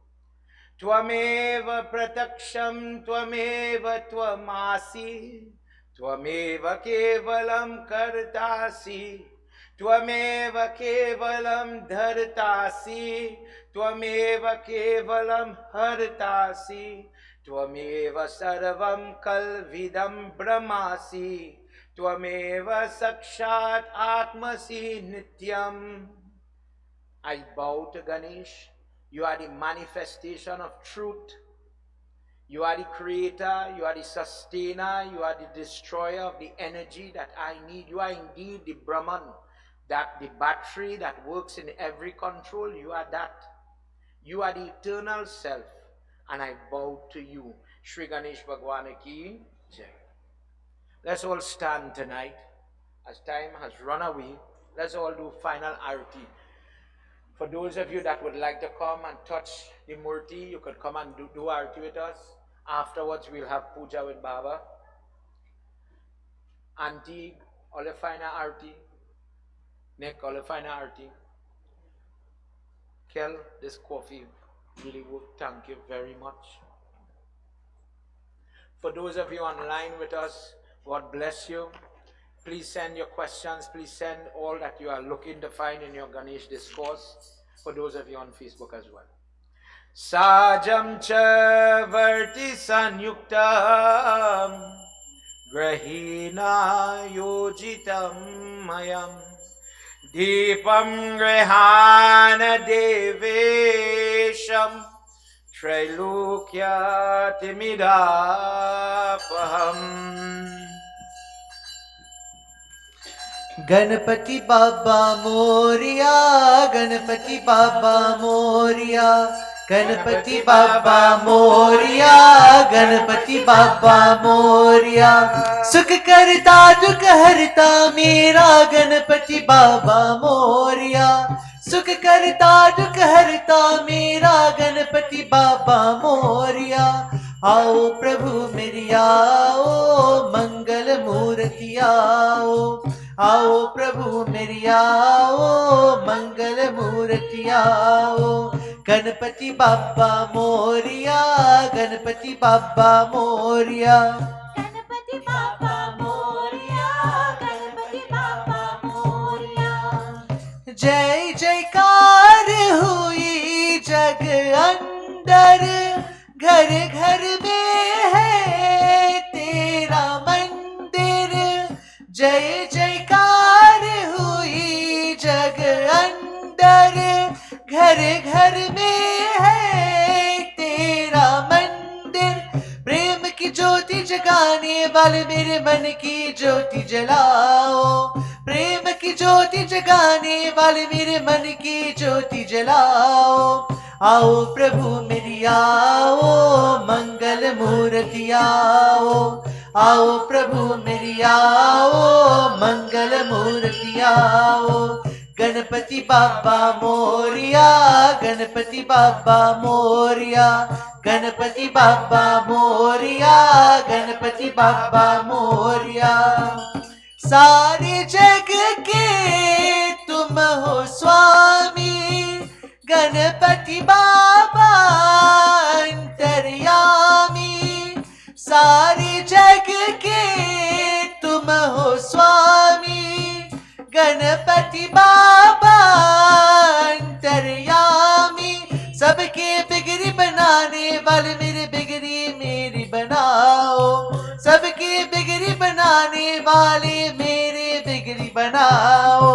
Tvameva prataksham, tvameva tvamasi, tvameva kevalam kartasi, tvameva kevalam dhartasi, tvameva kevalam hartasi. Tvameva sarvam kalvidam brahmasi, tvameva sakshat atmasi nityam. I bow to Ganesh. You are the manifestation of truth. You are the creator, you are the sustainer, you are the destroyer of the energy that I need. You are indeed the Brahman, that the battery that works in every control. You are that. You are the eternal self. And I bow to you. Shri Ganesh Bhagwan ki jai. Let's all stand tonight. As time has run away, let's all do final arati. For those of you that would like to come and touch the murti, you could come and do arati with us. Afterwards, we'll have puja with Baba. Auntie, all the final arati. Nick, all the final arati. Kel, this coffee really work. Thank you very much. For those of you online with us, God bless you. Please send your questions. Please send all that you are looking to find in your Ganesh discourse. For those of you on Facebook as well. Sajam cha varti sanyuktam grahina yojitam mayam Deepam grihana devesham Trailukya timidapaham. Ganapati Baba Moria, Ganapati Baba Moria, Ganpati बाबा मोरिया, गणपति बाबा मोरिया। सुख करता दुख हरता मेरा गणपति बाबा मोरिया, सुख करता दुख हरता मेरा गणपति बाबा मोरिया। आओ प्रभु मेरी आओ, मंगल मूर्ति आओ, आओ प्रभु मेरी आओ, मंगल मूर्ति आओ। गणपति बाबा मोरिया, गणपति बाबा मोरिया, गणपति बाबा मोरिया, गणपति बाबा मोरिया। जय जयकार हुई जग अंदर, घर घर में है तेरा मंदिर। जय जयकार हुई जग अंदर, घर घर में है तेरा मंदिर। प्रेम की ज्योति जगाने वाले मेरे मन की ज्योति जलाओ, प्रेम की ज्योति जगाने वाले मेरे मन की ज्योति जलाओ। आओ प्रभु मेरी आओ, मंगल मूर्ति आओ, आओ प्रभु मेरी आओ, मंगल मूर्ति आओ। गणपति बाबा मोरिया, गणपति बाबा मोरिया, गणपति बाबा मोरिया, गणपति बाबा मोरिया। सारे जग के तुम हो स्वामी, गणपति बाबा अंतर्यामी। सारे जग के तुम हो स्वामी, गणपति बाबा अंतर्यामी। सबके बिगड़ी बनाने वाले मेरे बिगड़ी मेरी बनाओ, सबके बिगड़ी बनाने वाले मेरे बिगड़ी बनाओ।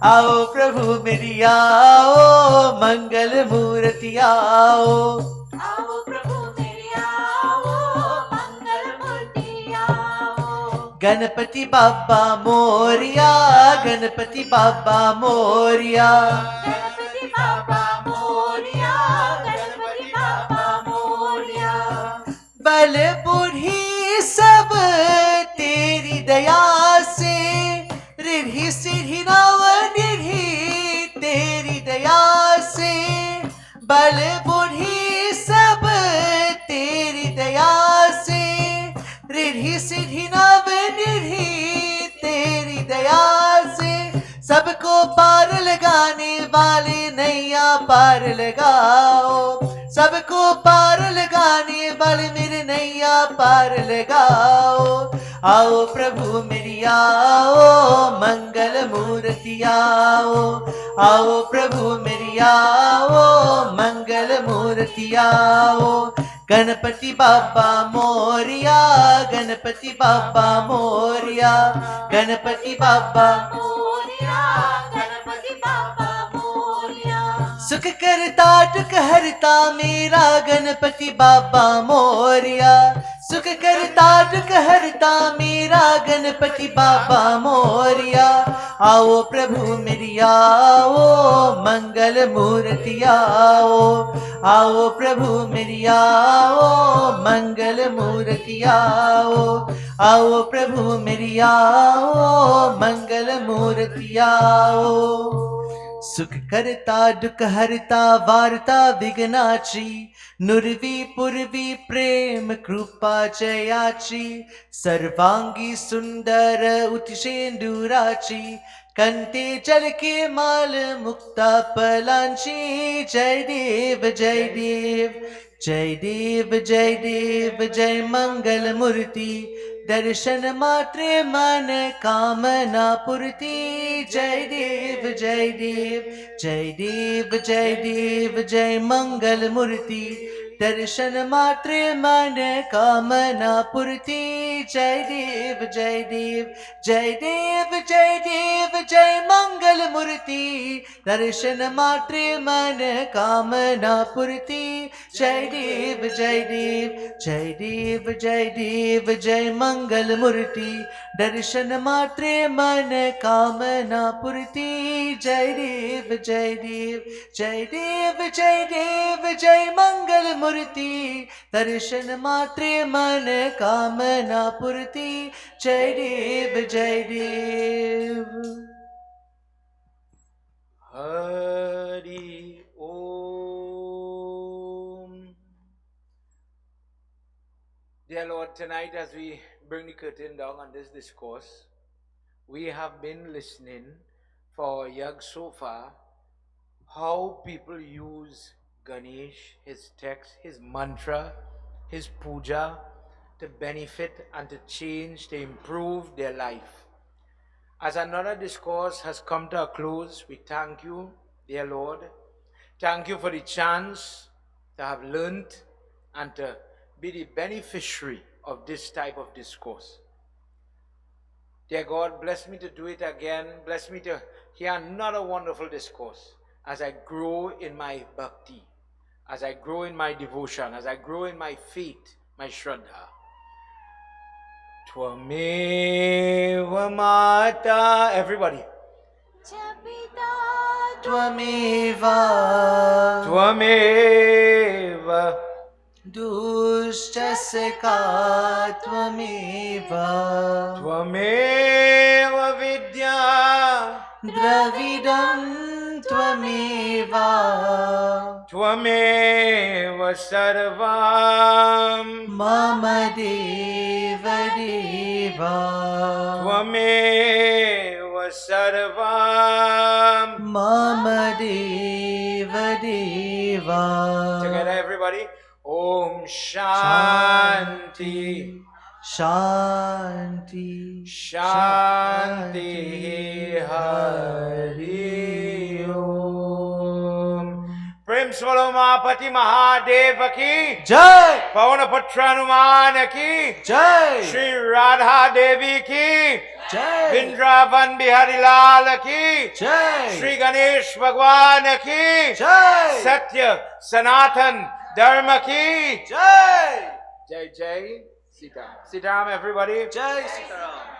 आओ प्रभु मेरी आओ, मंगल मूर्ति आओ, आओ प्रभु मेरी आओ, मंगल मूर्ति आओ। गणपति बाबा मोरिया, गणपति बाबा मोरिया, गणपति बाबा मोरिया, गणपति बाबा मोरिया। बल बूढ़ी सब तेरी दया से, रिढ़ी सीढ़ी नव निढ़ी तेरी दया से। बल बूढ़ी सब तेरी दया से, रिढ़ी सीढ़ी नव निढ़ी तेरी दया से। सबको पार लगाने वाले नैया पार लगाओ, सबको पार लगाने वाले मेरे नैया पार लगाओ। आओ प्रभु मेरी आओ, मंगल मूर्ति आओ, आओ प्रभु मेरी आओ, मंगल मूर्ति आओ। गणपति बाबा मोरिया, गणपति बाबा मोरिया, गणपति बाबा मोरिया, गणपति बाबा मोरिया। सुख करता दुख हरता मेरा गणपति बाबा मोरिया, सुख करता दुख हरता मेरा गणपति बाबा मोरिया। आओ प्रभु मेरी आओ, मंगल मूर्ति आओ, आओ प्रभु मेरी आओ, मंगल मूर्ति आओ, आओ प्रभु मेरी आओ, मंगल मूर्ति आओ। सुख करता दुख हरता वार्ता विघ्नाची, नुरवी पूर्वी प्रेम कृपा जयाची। सर्वांगी सुंदर उत्शेंदुराची, कंते जल के माल मुक्ता पलांची। जय देव जय देव जय देव जय देव जय मंगल मूर्ति, दर्शन मात्र मन कामना पूर्ति। जय देव जय देव जय देव जय देव जय मंगल मूर्ति, दर्शन मात्र मन कामना पूर्ति जय देव जय देव जय देव जय देव जय मंगल मूर्ति दर्शन मात्र मन कामना पूर्ति जय देव जय देव जय देव जय देव जय मंगल मूर्ति दर्शन मात्र मन कामना पूर्ति जय देव जय देव जय देव जय देव जय मंगल मूर्ति दर्शन मात्र मन कामना पूर्ति जय देव जय देव Hari Om. Dear Lord, tonight as we bring the curtain down on this discourse, we have been listening for Yag so far how people use Ganesh, his text, his mantra, his puja to benefit and to change, to improve their life. As another discourse has come to a close, we thank you, dear Lord. Thank you for the chance to have learned and to be the beneficiary of this type of discourse. Dear God, bless me to do it again. Bless me to hear another wonderful discourse as I grow in my bhakti, as I grow in my devotion, as I grow in my faith, my shraddha. Tvameva Mata. Everybody. Chapita त्वमेवा Tvameva. दुष्टसका त्वमेवा Tvameva Vidya. द्रविडं त्वमेवा Tvameva Sarvam. मम देव देवा Tvameva Sarvam. मम देव देवा Together, everybody. Om Shanti. शांति Shanti Hari Om. Prem Swalo Mahapati Mahadeva ki. जय Pavanapatra Hanuman ki. जय Shri Radha Devi ki. जय Vrindavan Bihari Lal ki. जय Shri Ganesh Bhagwan ki. जय Satya Sanatan Dharma ki. जय Jai Jai Sitaram. Sitaram, everybody. जय सीताराम